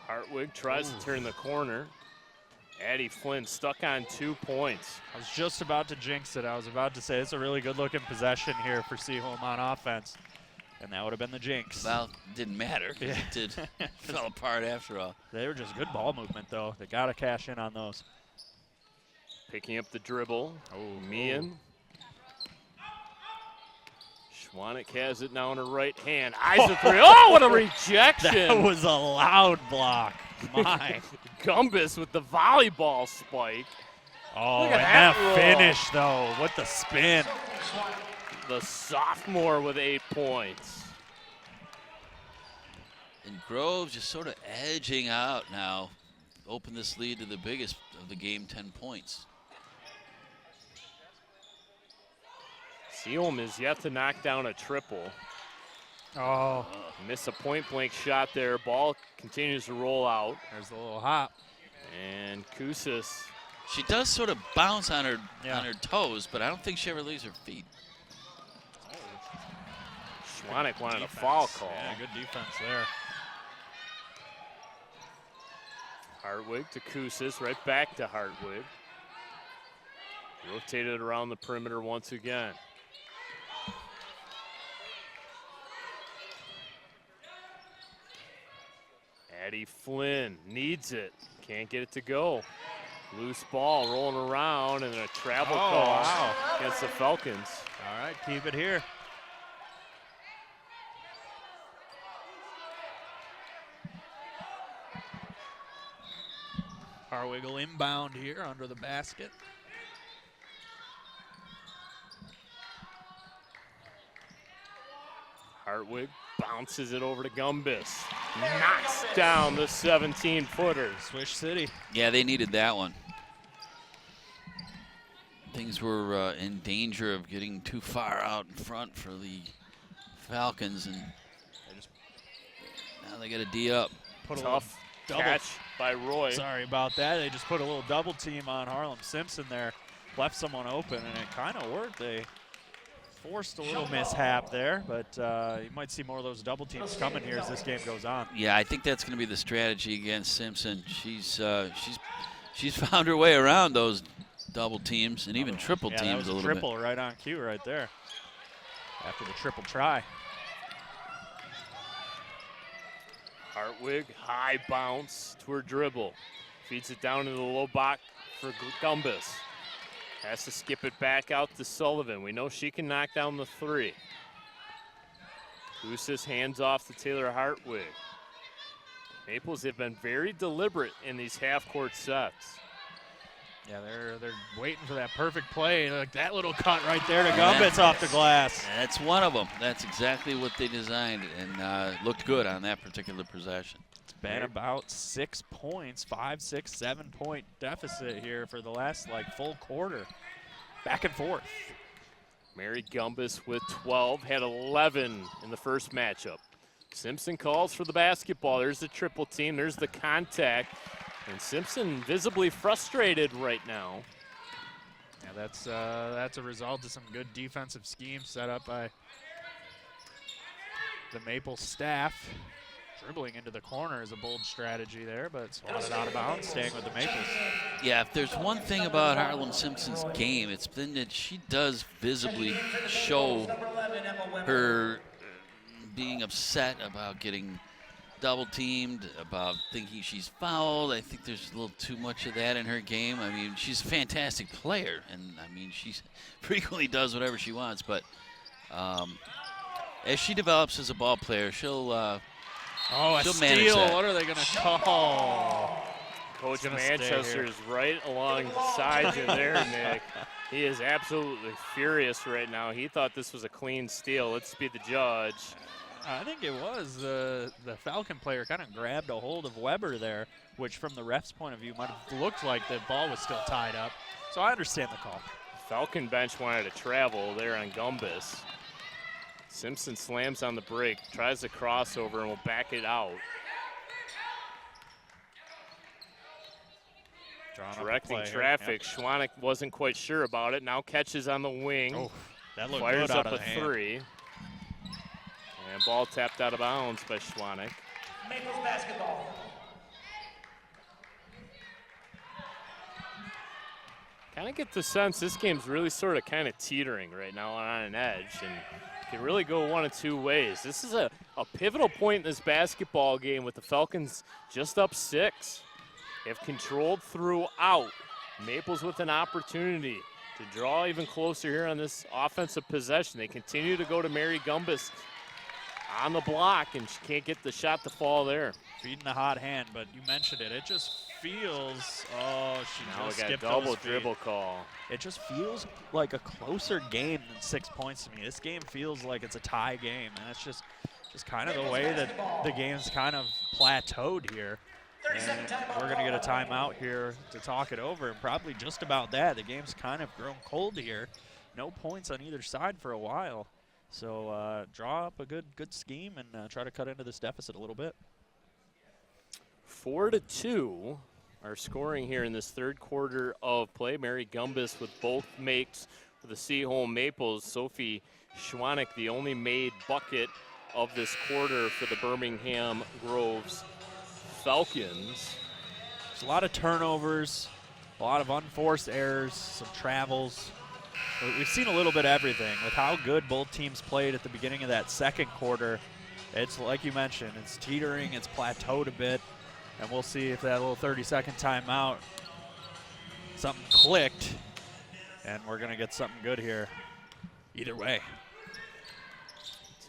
Speaker 1: Hartwig tries to turn the corner. Addie Flynn stuck on 2 points.
Speaker 8: I was just about to jinx it. I was about to say it's a really good-looking possession here for Seaholm on offense, and that would have been the jinx.
Speaker 3: Well, didn't matter. It fell apart after all.
Speaker 8: They were just good ball movement, though. They got to cash in on those.
Speaker 1: Picking up the dribble. Meehan. Schwanek has it now in her right hand. Eyes the three. Oh, what a rejection.
Speaker 8: That was a loud block. My.
Speaker 1: Gumbus with the volleyball spike.
Speaker 8: Oh,
Speaker 1: Look
Speaker 8: and
Speaker 1: at
Speaker 8: that
Speaker 1: roll.
Speaker 8: finish, though, with the spin.
Speaker 1: The sophomore with 8 points.
Speaker 3: And Groves just sort of edging out now. Open this lead to the biggest of the game, 10 points.
Speaker 1: Seaholm is yet to knock down a triple.
Speaker 8: Oh.
Speaker 1: Miss a point-blank shot there. Ball continues to roll out.
Speaker 8: There's the little hop.
Speaker 1: And Kusis.
Speaker 3: She does sort of bounce on her toes, but I don't think she ever leaves her feet.
Speaker 1: Schwanek wanted a foul call.
Speaker 8: Yeah, good defense there.
Speaker 1: Hartwig to Kusis, right back to Hartwig. Rotated around the perimeter once again. Addie Flynn needs it. Can't get it to go. Loose ball rolling around and a travel call against the Falcons.
Speaker 8: All right, keep it here. Harwiggle inbound here under the basket.
Speaker 1: Hartwig bounces it over to Gumbus. Knocks down the 17-footer.
Speaker 8: Swish City.
Speaker 3: Yeah, they needed that one. Things were in danger of getting too far out in front for the Falcons, and now they got a D up.
Speaker 8: Put a
Speaker 1: Tough catch by Roy.
Speaker 8: Sorry about that. They just put a little double team on Harlem Simpson there. Left someone open, and it kind of worked. They forced a little mishap there, but you might see more of those double teams coming here as this game goes on.
Speaker 3: Yeah, I think that's going to be the strategy against Simpson. She's found her way around those double teams and even triple teams
Speaker 8: that was
Speaker 3: a little
Speaker 8: triple
Speaker 3: bit.
Speaker 8: right on cue right there after the triple try.
Speaker 1: Hartwig, high bounce to her dribble. Feeds it down into the low block for Gumbus. Has to skip it back out to Sullivan. We know she can knock down the three. Kusis hands off to Taylor Hartwig. Maples have been very deliberate in these half-court sets.
Speaker 8: Yeah, they're waiting for that perfect play. Like that little cut right there to Gumbus off the glass.
Speaker 3: That's one of them. That's exactly what they designed, and looked good on that particular possession.
Speaker 8: It's been about 6 points, 5, 6, 7 point deficit here for the last full quarter. Back and forth.
Speaker 1: Mary Gumbus with 12, had 11 in the first matchup. Simpson calls for the basketball. There's the triple team. There's the contact. And Simpson visibly frustrated right now.
Speaker 8: Yeah, that's a result of some good defensive schemes set up by the Maple staff. Dribbling into the corner is a bold strategy there, but it's swatted out of bounds, staying with the Maples.
Speaker 3: Yeah, if there's one thing about Harlem Simpson's game, it's been that she does visibly show her being upset about getting double teamed, about thinking she's fouled. I think there's a little too much of that in her game. I mean, she's a fantastic player, and I mean, she frequently does whatever she wants, but as she develops as a ball player, she'll
Speaker 8: a
Speaker 3: she'll manage
Speaker 8: steal.
Speaker 3: that.
Speaker 8: What are they going to call?
Speaker 1: Coach Manchester is right alongside you there, Nick. He is absolutely furious right now. He thought this was a clean steal. Let's be the judge.
Speaker 8: I think it was. The Falcon player kind of grabbed a hold of Weber there, which from the ref's point of view might have looked like the ball was still tied up. So I understand the call.
Speaker 1: Falcon bench wanted to travel there on Gumbus. Simpson slams on the break, tries to crossover, and will back it out. Directing traffic. Schwanek wasn't quite sure about it. Now catches on the wing.
Speaker 8: Oh, that looked
Speaker 1: fires
Speaker 8: good
Speaker 1: up
Speaker 8: out of
Speaker 1: a
Speaker 8: the hand.
Speaker 1: 3. And ball tapped out of bounds by Schwanek.
Speaker 7: Maples basketball.
Speaker 1: Kind of get the sense this game's really sort of kind of teetering right now on an edge, and can really go one of two ways. This is a pivotal point in this basketball game with the Falcons just up 6. If controlled throughout, Maples with an opportunity to draw even closer here on this offensive possession. They continue to go to Mary Gumbus on the block, and she can't get the shot to fall there.
Speaker 8: Feeding the hot hand, but you mentioned it. It just feels, oh, she
Speaker 1: Now
Speaker 8: just
Speaker 1: we got a
Speaker 8: skipped
Speaker 1: double
Speaker 8: those feet.
Speaker 1: dribble call.
Speaker 8: It just feels like a closer game than 6 points to me. This game feels like it's a tie game, and it's just kind of the way that the game's kind of plateaued here. And we're going to get a timeout here to talk it over, and probably just about that. The game's kind of grown cold here. No points on either side for a while. So draw up a good scheme and try to cut into this deficit a little bit.
Speaker 1: 4-2 are scoring here in this third quarter of play. Mary Gumbus with both makes for the Seaholm Maples. Sophie Schwanek, the only made bucket of this quarter for the Birmingham Groves Falcons.
Speaker 8: There's a lot of turnovers, a lot of unforced errors, some travels. We've seen a little bit of everything. With how good both teams played at the beginning of that second quarter, it's like you mentioned, it's teetering, it's plateaued a bit, and we'll see if that little 30-second timeout, something clicked, and we're going to get something good here either way.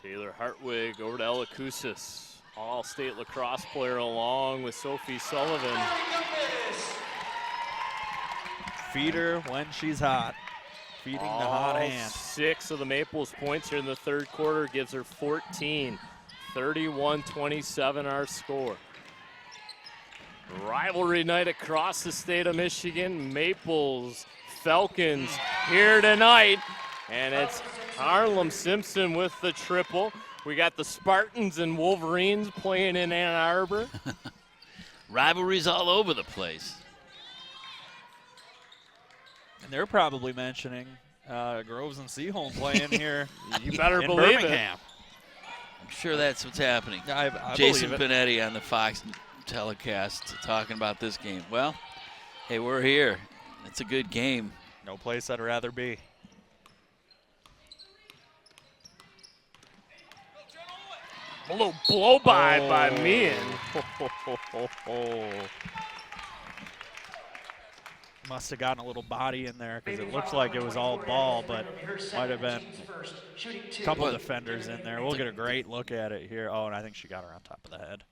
Speaker 1: Taylor Hartwig over to Ella Koussis. All-state lacrosse player along with Sophie Sullivan.
Speaker 8: Feed her when she's hot. Feeding the hot hand.
Speaker 1: 6 of the Maples points here in the third quarter gives her 14. 31-27 our score. Rivalry night across the state of Michigan. Maples, Falcons here tonight. And it's Harlem Simpson with the triple. We got the Spartans and Wolverines playing in Ann Arbor.
Speaker 3: Rivalries all over the place.
Speaker 8: And they're probably mentioning Groves and Seaholm playing here.
Speaker 1: You better
Speaker 8: in
Speaker 1: believe
Speaker 8: Birmingham.
Speaker 3: I'm sure that's what's happening.
Speaker 8: I
Speaker 3: Jason
Speaker 8: believe it.
Speaker 3: Panetti on the Fox telecast talking about this game. Well, hey, we're here. It's a good game.
Speaker 8: No place I'd rather be.
Speaker 1: A little blow-by by Meehan.
Speaker 8: Must have gotten a little body in there because it looks like it was all ball, but might have been a couple of defenders in there. We'll get a great look at it here. Oh, and I think she got her on top of the head.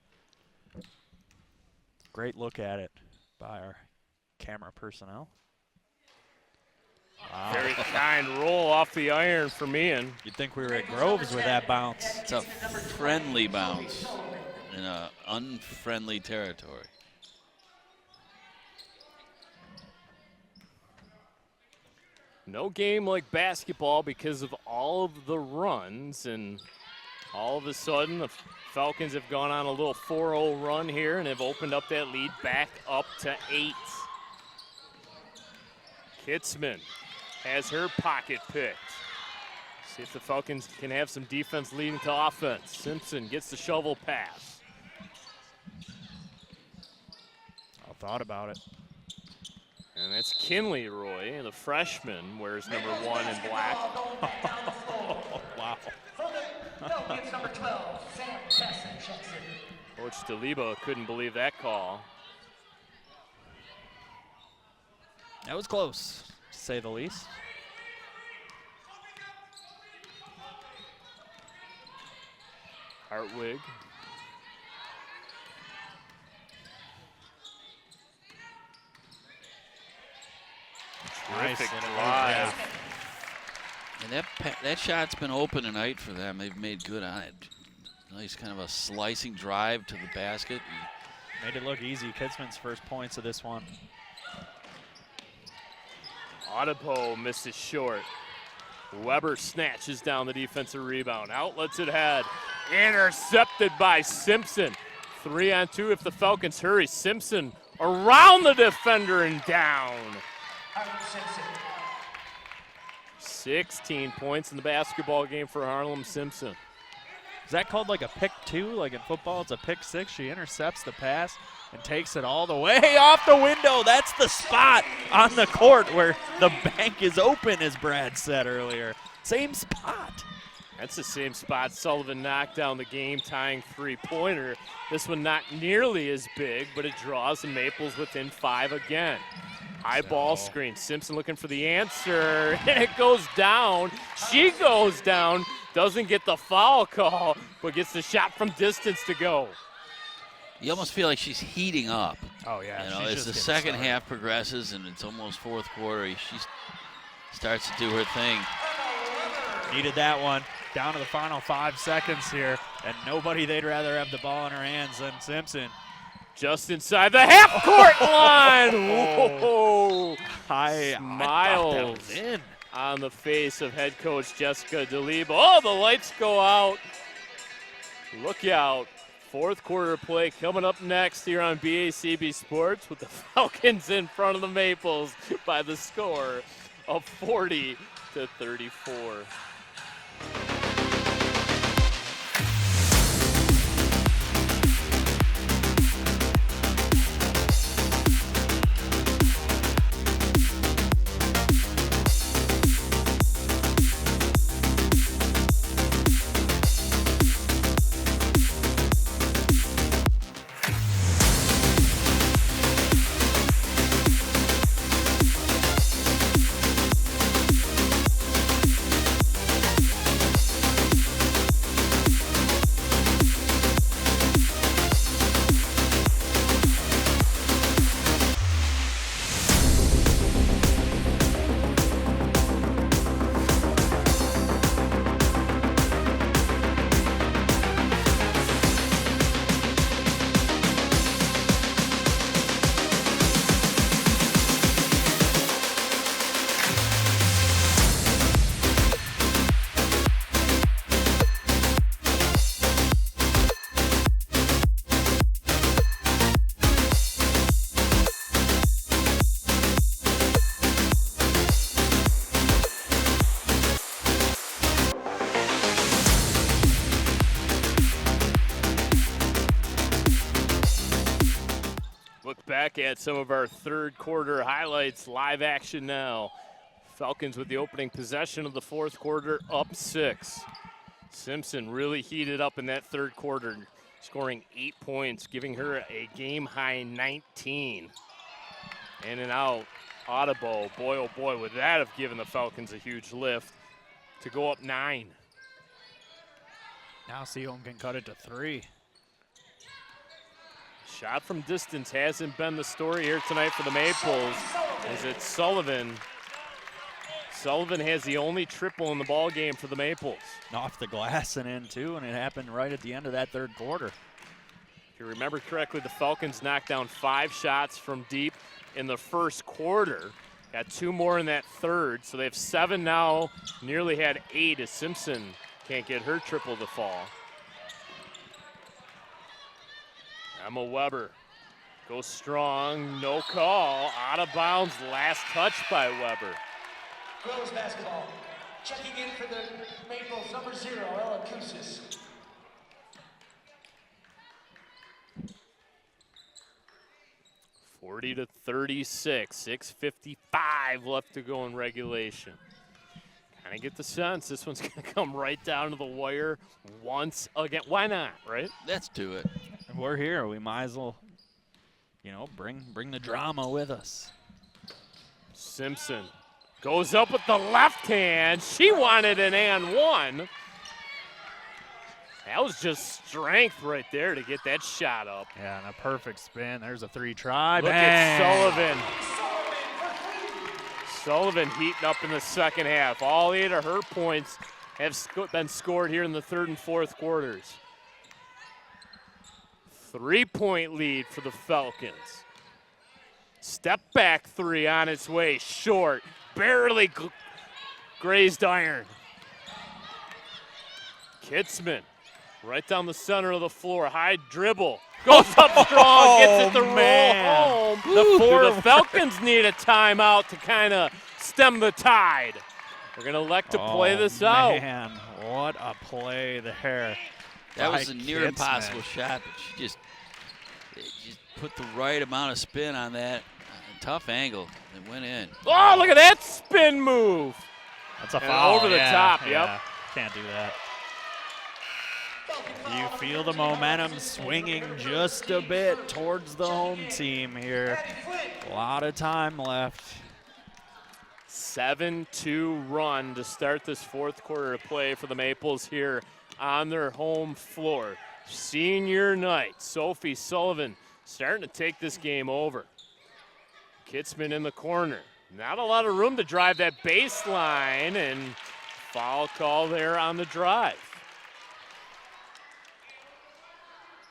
Speaker 8: Great look at it by our camera personnel. Wow.
Speaker 1: Very kind roll off the iron for Meehan.
Speaker 8: You'd think we were at Groves with that bounce.
Speaker 3: It's a friendly bounce in an unfriendly territory.
Speaker 1: No game like basketball because of all of the runs, and all of a sudden the Falcons have gone on a little 4-0 run here and have opened up that lead back up to 8. Kitzman has her pocket picked. See if the Falcons can have some defense leading to offense. Simpson gets the shovel pass.
Speaker 8: I thought about it.
Speaker 1: And that's Kinley Roy, the freshman, wears number 1 in black.
Speaker 8: Wow.
Speaker 7: It's number 12, Sam Chesson checks in.
Speaker 1: Coach DeLiba couldn't believe that call.
Speaker 8: That was close, to say the least.
Speaker 1: Hartwig. Terrific drive.
Speaker 3: And that shot's been open tonight for them. They've made good on it. Nice kind of a slicing drive to the basket.
Speaker 8: Made it look easy. Kitzman's first points of this one.
Speaker 1: Audebo misses short. Weber snatches down the defensive rebound. Outlets it ahead. Intercepted by Simpson. 3-on-2 if the Falcons hurry. Simpson around the defender and down. 16 points in the basketball game for Harlem Simpson.
Speaker 8: Is that called like a pick 2? Like in football, it's a pick 6. She intercepts the pass and takes it all the way off the window. That's the spot on the court where the bank is open, as Brad said earlier. Same spot.
Speaker 1: That's the same spot Sullivan knocked down the game-tying three-pointer. This one not nearly as big, but it draws the Maples within 5 again. High ball screen. Simpson looking for the answer, and it goes down. She goes down, doesn't get the foul call, but gets the shot from distance to go.
Speaker 3: You almost feel like she's heating up.
Speaker 8: Oh, yeah.
Speaker 3: You know, as the second half progresses and it's almost fourth quarter, she starts to do her thing.
Speaker 8: Needed that one. Down to the final 5 seconds here, and nobody they'd rather have the ball in her hands than Simpson.
Speaker 1: Just inside the half-court line. Whoa.
Speaker 8: I
Speaker 1: Smiles
Speaker 8: thought that was in.
Speaker 1: On the face of head coach Jessica DeLiba. Oh, the lights go out. Look out. Fourth quarter play coming up next here on BACB Sports with the Falcons in front of the Maples by the score of 40-34. Back at some of our third quarter highlights, live action now. Falcons with the opening possession of the fourth quarter, up 6. Simpson really heated up in that third quarter, scoring 8 points, giving her a game-high 19. In and out, Audebo, boy oh boy, would that have given the Falcons a huge lift to go up 9.
Speaker 8: Now Seaholm can cut it to 3.
Speaker 1: Shot from distance hasn't been the story here tonight for the Maples. As it's Sullivan. Sullivan has the only triple in the ball game for the Maples.
Speaker 8: Off the glass and in too, and it happened right at the end of that third quarter.
Speaker 1: If you remember correctly, the Falcons knocked down 5 shots from deep in the first quarter. Got 2 more in that third, so they have 7 now. Nearly had 8 as Simpson can't get her triple to fall. Emma Weber goes strong, no call, out of bounds, last touch by Weber.
Speaker 7: Girls basketball, checking in for the Maples, number 0, Ella Kusis.
Speaker 1: (40-36), 6:55 left to go in regulation. Kind of get the sense this one's going to come right down to the wire once again. Why not, right?
Speaker 3: Let's do it.
Speaker 8: We're here. We might as well, you know, bring the drama with us.
Speaker 1: Simpson goes up with the left hand. She wanted an and one. That was just strength right there to get that shot up.
Speaker 8: Yeah, and a perfect spin. There's a 3 try.
Speaker 1: Look at Sullivan. Sullivan heating up in the second half. All 8 of her points have been scored here in the third and fourth quarters. 3-point lead for the Falcons. Step back three on its way, short, barely grazed iron. Kitzman right down the center of the floor, high dribble, goes up strong, gets it to roll home. The Falcons need a timeout to kind of stem the tide. We're going to elect to play this out.
Speaker 8: Man, what a play there.
Speaker 3: That was a near impossible shot, but she just put the right amount of spin on that. Tough angle. It went in.
Speaker 1: Oh, look at that spin move.
Speaker 8: That's a foul.
Speaker 1: Over the top, yep.
Speaker 8: Yeah. Can't do that. You feel the momentum swinging just a bit towards the home team here. A lot of time left.
Speaker 1: 7-2 run to start this fourth quarter of play for the Maples here on their home floor. Senior night. Sophie Sullivan starting to take this game over. Kitzman in the corner. Not a lot of room to drive that baseline, and foul call there on the drive.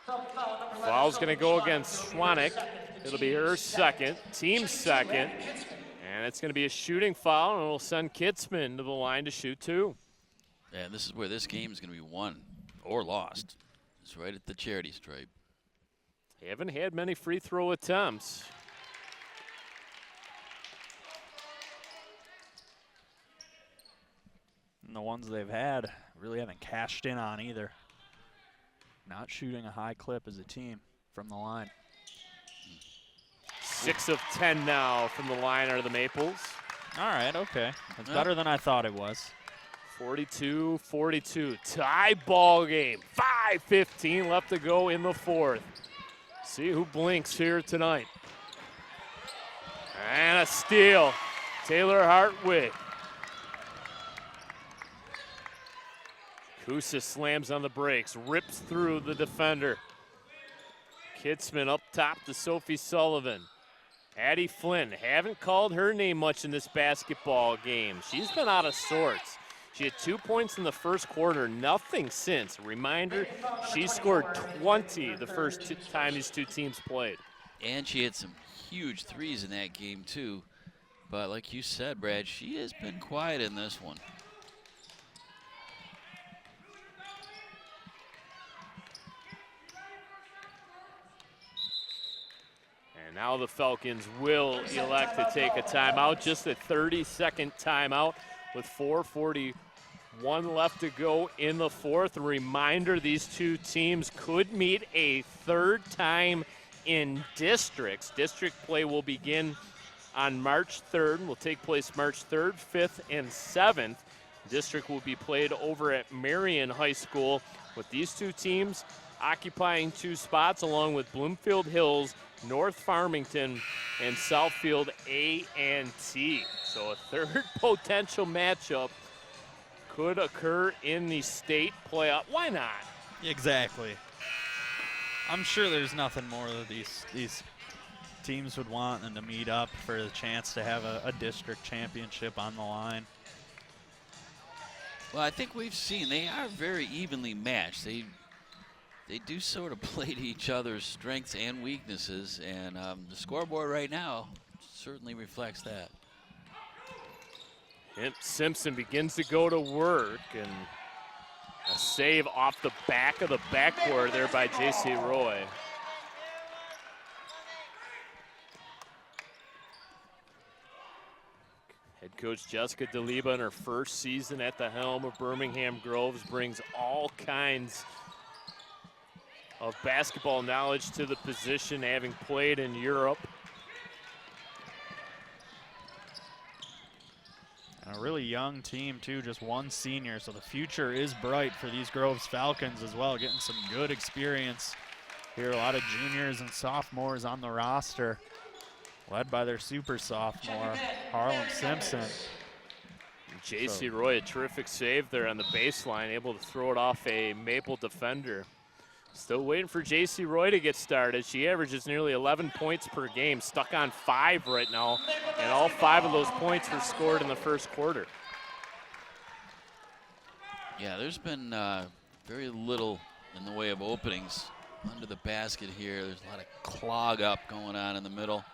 Speaker 1: Foul's going to go against Schwanek. It'll be her second, team second. And it's going to be a shooting foul, and it'll send Kitzman to the line to shoot two.
Speaker 3: Yeah, this is where this game is going to be won or lost. It's right at the charity stripe.
Speaker 1: They haven't had many free throw attempts.
Speaker 8: And the ones they've had really haven't cashed in on either. Not shooting a high clip as a team from the line.
Speaker 1: 6 of 10 now from the line are the Maples.
Speaker 8: All right, okay. That's better than I thought it was.
Speaker 1: 42-42, tie ball game. 5:15 left to go in the fourth. See who blinks here tonight. And a steal, Taylor Hartwig. Kusa slams on the brakes, rips through the defender. Kitzman up top to Sophie Sullivan. Addie Flynn, haven't called her name much in this basketball game. She's been out of sorts. She had 2 points in the first quarter, nothing since. Reminder, she scored 20 the first time these two teams played.
Speaker 3: And she had some huge threes in that game too. But like you said, Brad, she has been quiet in this one.
Speaker 1: And now the Falcons will elect to take a timeout, just a 30-second timeout with 4:41 left to go in the fourth. A reminder, these two teams could meet a third time in districts. District play will begin on March 3rd and will take place March 3rd, 5th, and 7th. District will be played over at Marion High School, with these two teams occupying 2 spots along with Bloomfield Hills, North Farmington, and Southfield A&T. So a third potential matchup could occur in the state playoff. Why not?
Speaker 8: Exactly. I'm sure there's nothing more that these teams would want than to meet up for the chance to have a district championship on the line.
Speaker 3: Well, I think we've seen they are very evenly matched. They do sort of play to each other's strengths and weaknesses, and the scoreboard right now certainly reflects that.
Speaker 1: Simpson begins to go to work, and a save off the back of the backboard there by J.C. Roy. Head coach Jessica DeLiba in her first season at the helm of Birmingham Groves brings all kinds of basketball knowledge to the position, having played in Europe.
Speaker 8: And a really young team too, just one senior, so the future is bright for these Groves Falcons as well, getting some good experience here. A lot of juniors and sophomores on the roster, led by their super sophomore, Harlan Simpson.
Speaker 1: J.C. Roy, a terrific save there on the baseline, able to throw it off a Maple defender. Still waiting for J.C. Roy to get started. She averages nearly 11 points per game, stuck on 5 right now, and all 5 of those points were scored in the first quarter.
Speaker 3: Yeah, there's been very little in the way of openings under the basket here. There's a lot of clog up going on in the middle.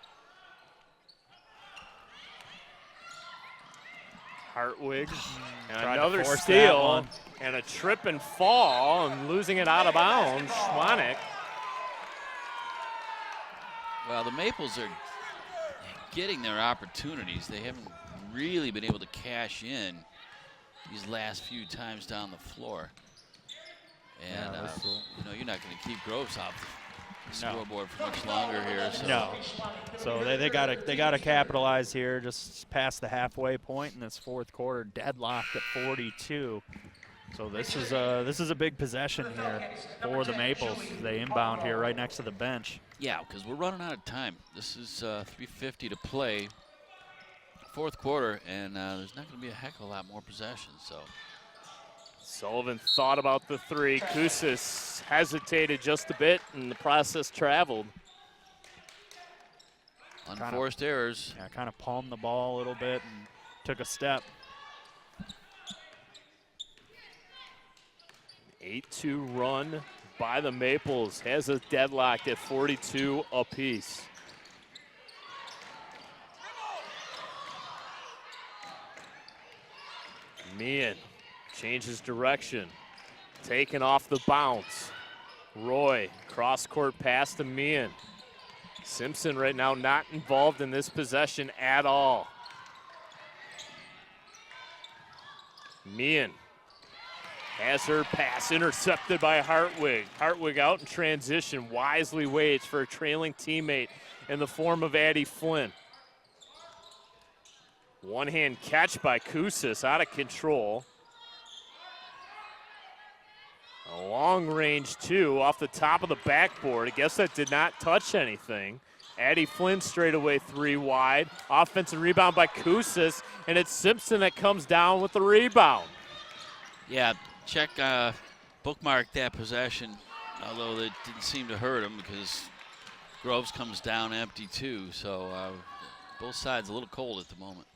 Speaker 1: Hartwig, and
Speaker 8: Tried to
Speaker 1: another
Speaker 8: force that
Speaker 1: steal,
Speaker 8: one.
Speaker 1: and a trip and fall, and losing it out of bounds. Schwanek.
Speaker 3: Well, the Maples are getting their opportunities. They haven't really been able to cash in these last few times down the floor. And, you know, you're not going to keep Groves off the scoreboard for much longer here. So.
Speaker 8: No. So they gotta capitalize here, just past the halfway point in this fourth quarter, deadlocked at 42. So this is a big possession here for the Maples. They inbound here right next to the bench.
Speaker 3: Yeah, because we're running out of time. This is 3:50 to play, fourth quarter, and there's not going to be a heck of a lot more possessions. So
Speaker 1: Sullivan thought about the three. Koussis hesitated just a bit, and the process traveled.
Speaker 3: unforced errors.
Speaker 8: Yeah, kind of palmed the ball a little bit and took a step.
Speaker 1: 8-2 run by the Maples has us deadlocked at 42 apiece. Meehan changes direction, taken off the bounce. Roy, cross-court pass to Meehan. Simpson right now not involved in this possession at all. Meehan has her pass intercepted by Hartwig. Hartwig out in transition, wisely waits for a trailing teammate in the form of Addie Flynn. One-hand catch by Koussis, out of control. A long range two off the top of the backboard. I guess that did not touch anything. Addie Flynn straight away three wide. Offensive rebound by Koussis, and it's Simpson that comes down with the rebound.
Speaker 3: Yeah, check, bookmark that possession, although it didn't seem to hurt him because Groves comes down empty too. So both sides a little cold at the moment.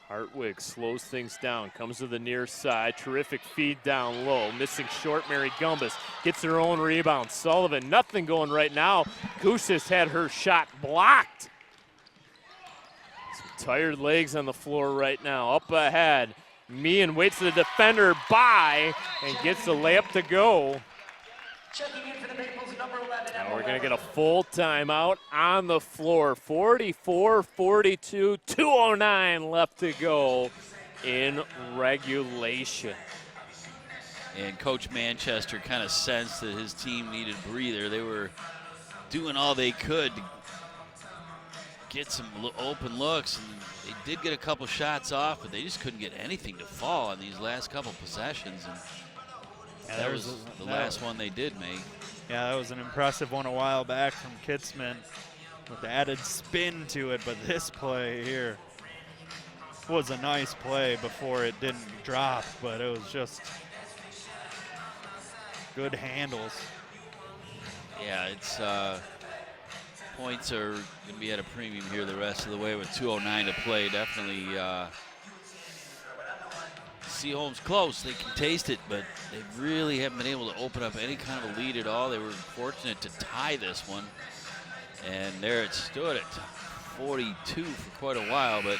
Speaker 1: Hartwig slows things down, comes to the near side. Terrific feed down low. Missing short, Mary Gumbus gets her own rebound. Sullivan, nothing going right now. Koussis had her shot blocked. Some tired legs on the floor right now. Up ahead, Meehan waits for the defender by and gets the layup to go.
Speaker 7: Checking in for the Maples, number 11.
Speaker 1: And we're going to get a full timeout on the floor. 44-42, 2:09 left to go in regulation.
Speaker 3: And Coach Manchester kind of sensed that his team needed a breather. They were doing all they could to get some open looks, and they did get a couple shots off, but they just couldn't get anything to fall on these last couple possessions. And
Speaker 8: Yeah,
Speaker 3: that was the last one they did make.
Speaker 8: Yeah, that was an impressive one a while back from Kitzman with the added spin to it, but this play here was a nice play before it didn't drop, but it was just good handles.
Speaker 3: Yeah, it's points are going to be at a premium here the rest of the way with 2:09 to play. Definitely Seaholm's close. They can taste it, but they really haven't been able to open up any kind of a lead at all. They were fortunate to tie this one, and there it stood at 42 for quite a while, but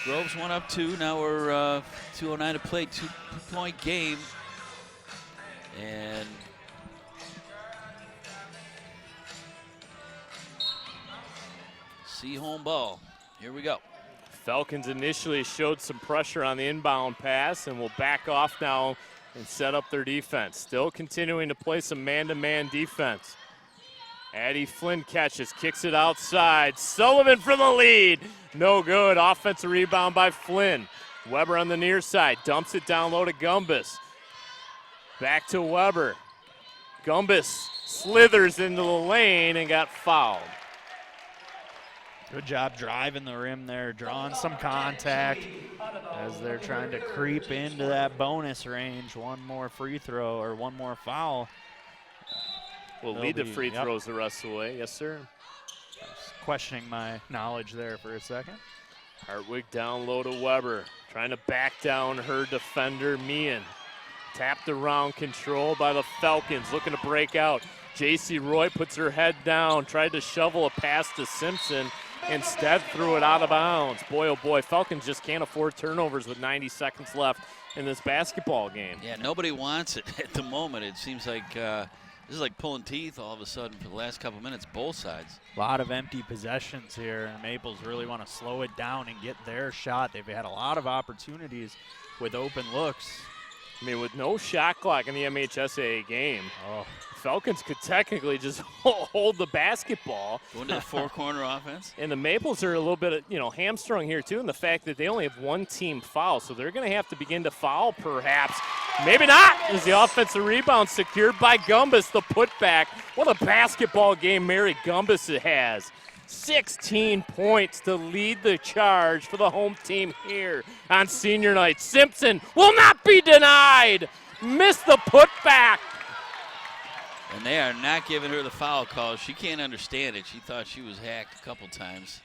Speaker 3: Groves won up two. Now we're 2:09 to play, two-point game, and Seaholm ball. Here we go.
Speaker 1: Falcons initially showed some pressure on the inbound pass and will back off now and set up their defense. Still continuing to play some man-to-man defense. Addie Flynn catches, kicks it outside. Sullivan for the lead. No good. Offensive rebound by Flynn. Weber on the near side. Dumps it down low to Gumbus. Back to Weber. Gumbus slithers into the lane and got fouled.
Speaker 8: Good job driving the rim there, drawing some contact as they're trying to creep into that bonus range. One more free throw or one more foul.
Speaker 1: We'll lead the free throws the rest of the way. Yes, sir.
Speaker 8: I was questioning my knowledge there for a second.
Speaker 1: Hartwig down low to Weber, trying to back down her defender, Meehan. Tapped around, controlled by the Falcons, looking to break out. J.C. Roy puts her head down, tried to shovel a pass to Simpson, instead threw it out of bounds. Boy, oh boy, Falcons just can't afford turnovers with 90 seconds left in this basketball game.
Speaker 3: Yeah, nobody wants it at the moment. It seems like this is like pulling teeth all of a sudden for the last couple minutes, both sides.
Speaker 8: A lot of empty possessions here, and Maples really want to slow it down and get their shot. They've had a lot of opportunities with open looks.
Speaker 1: I mean, with no shot clock in the MHSAA game, Falcons could technically just hold the basketball.
Speaker 3: Go into the four-corner offense.
Speaker 1: And the Maples are a little bit, hamstrung here, too, in the fact that they only have one team foul. So they're going to have to begin to foul, perhaps. Maybe not, as the offensive rebound secured by Gumbus, the putback. What a basketball game Mary Gumbus has. 16 points to lead the charge for the home team here on senior night. Simpson will not be denied. Missed the putback.
Speaker 3: And they are not giving her the foul call. She can't understand it. She thought she was hacked a couple times.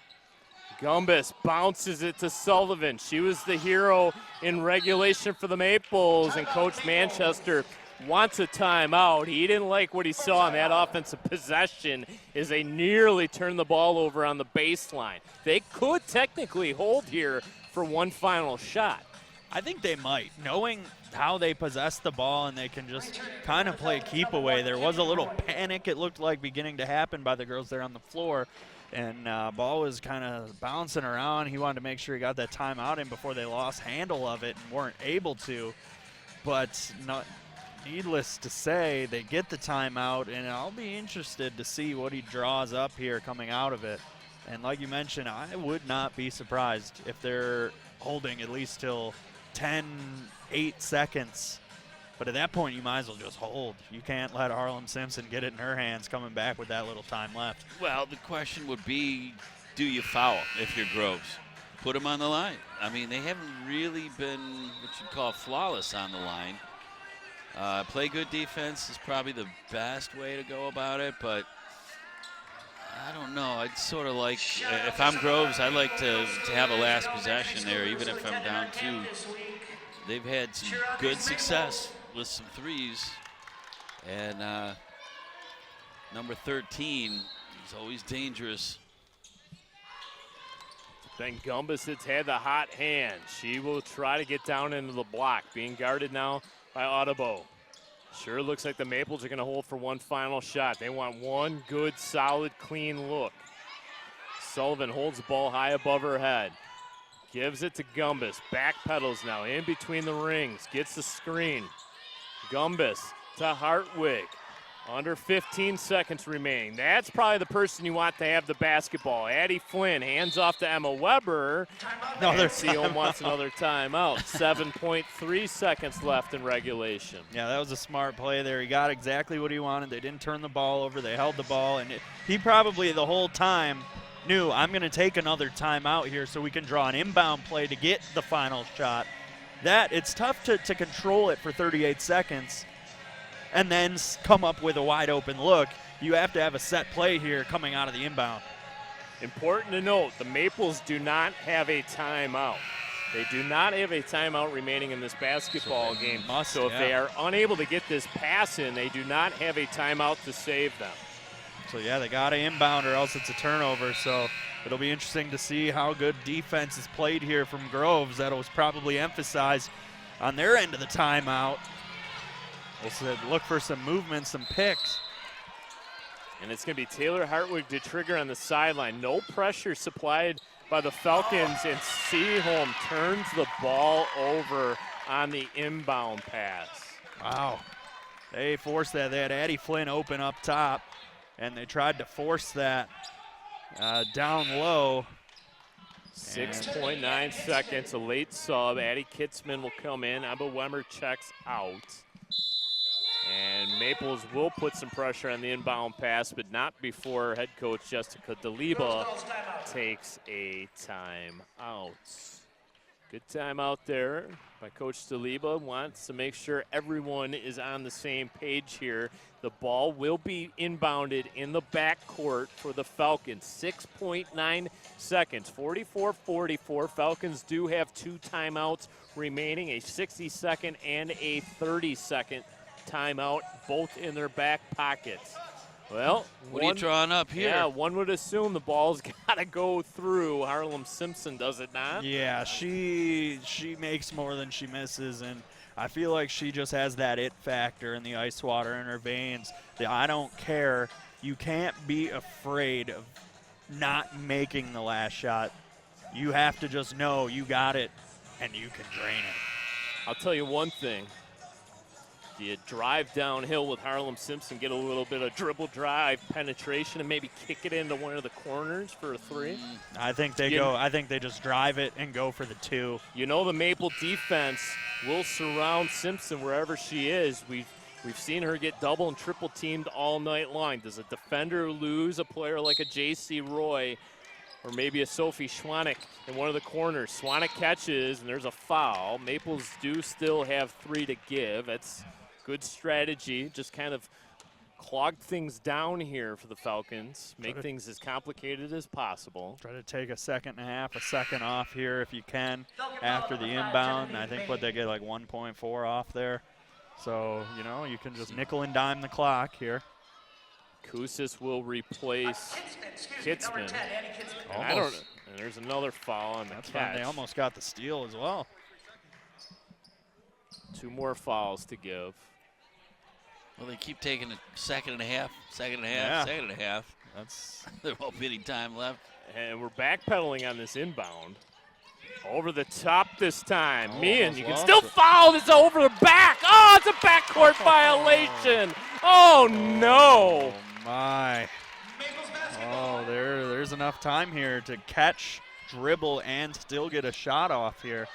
Speaker 1: Gumbus bounces it to Sullivan. She was the hero in regulation for the Maples, and Coach Manchester wants a timeout. He didn't like what he saw in that offensive possession as they nearly turned the ball over on the baseline. They could technically hold here for one final shot.
Speaker 8: I think they might, knowing how they possess the ball and they can just kind of play keep away. There was a little panic, it looked like, beginning to happen by the girls there on the floor, and ball was kind of bouncing around. He wanted to make sure he got that timeout in before they lost handle of it and weren't able to. But needless to say, they get the timeout, and I'll be interested to see what he draws up here coming out of it. And like you mentioned, I would not be surprised if they're holding at least till 8 seconds. But at that point, you might as well just hold. You can't let Harlem Simpson get it in her hands coming back with that little time left.
Speaker 3: Well, the question would be, do you foul if you're Groves? Put them on the line. I mean, they haven't really been what you'd call flawless on the line. Play good defense is probably the best way to go about it, but I don't know. I'd sort of like, if I'm Groves, I'd like to have a last possession there, even if I'm down 2. They've had some good success with some threes, and number 13 is always dangerous.
Speaker 1: Then Gumbus has had the hot hand. She will try to get down into the block, being guarded now by Audubon. Sure looks like the Maples are going to hold for one final shot. They want one good, solid, clean look. Sullivan holds the ball high above her head. Gives it to Gumbus. Back pedals now in between the rings. Gets the screen. Gumbus to Hartwig. Under 15 seconds remaining. That's probably the person you want to have the basketball. Addie Flynn hands off to Emma Weber.
Speaker 8: Another
Speaker 1: Seaholm wants another timeout. 7.3 seconds left in regulation.
Speaker 8: Yeah, that was a smart play there. He got exactly what he wanted. They didn't turn the ball over. They held the ball, and he probably the whole time knew, I'm going to take another timeout here so we can draw an inbound play to get the final shot. It's tough to control it for 38 seconds and then come up with a wide open look. You have to have a set play here coming out of the inbound.
Speaker 1: Important to note, the Maples do not have a timeout. They do not have a timeout remaining in this basketball game. So if they are unable to get this pass in, they do not have a timeout to save them.
Speaker 8: So yeah, they got to inbound or else it's a turnover. So it'll be interesting to see how good defense is played here from Groves. That was probably emphasized on their end of the timeout. We'll look for some movement, some picks.
Speaker 1: And it's going to be Taylor Hartwig to trigger on the sideline. No pressure supplied by the Falcons, and Seaholm turns the ball over on the inbound pass.
Speaker 8: Wow. They forced that. They had Addie Flynn open up top, and they tried to force that down low.
Speaker 1: 6.9 seconds, a late sub. Addie Kitzman will come in. Abba Wemmer checks out. And Maples will put some pressure on the inbound pass, but not before head coach Jessica DeLiba takes a timeout. Good time out there by Coach Saliba. Wants to make sure everyone is on the same page here. The ball will be inbounded in the backcourt for the Falcons. 6.9 seconds, 44-44. Falcons do have 2 timeouts remaining, a 60-second and a 30-second timeout, both in their back pockets. Well,
Speaker 3: what are you drawing up here?
Speaker 1: Yeah, one would assume the ball's got to go through. Harlem Simpson, does it not?
Speaker 8: Yeah, she makes more than she misses, and I feel like she just has that it factor in the ice water in her veins. I don't care. You can't be afraid of not making the last shot. You have to just know you got it, and you can drain it.
Speaker 1: I'll tell you one thing. Do you drive downhill with Harlem Simpson, get a little bit of dribble drive penetration, and maybe kick it into one of the corners for a 3?
Speaker 8: I think they go. I think they just drive it and go for the 2.
Speaker 1: You know the Maple defense will surround Simpson wherever she is. We've seen her get double and triple teamed all night long. Does a defender lose a player like a J.C. Roy or maybe a Sophie Schwanek in one of the corners? Schwanek catches, and there's a foul. Maples do still have 3 to give. That's good strategy. Just kind of clogged things down here for the Falcons. Make things as complicated as possible.
Speaker 8: Try to take a second and a half, a second off here if you can after the inbound. I think they get like 1.4 off there. So, you can just nickel and dime the clock here.
Speaker 1: Kusis will replace Kitzman. And there's another foul on the catch.
Speaker 8: They almost got the steal as well.
Speaker 1: 2 more fouls to give.
Speaker 3: Well, they keep taking a second and a half. There won't be any time left.
Speaker 1: And we're backpedaling on this inbound. Over the top this time. Meehan, you can still foul. It's over the back. Oh, it's a backcourt violation. Oh, no.
Speaker 8: Oh, my. Oh, there's enough time here to catch, dribble, and still get a shot off here.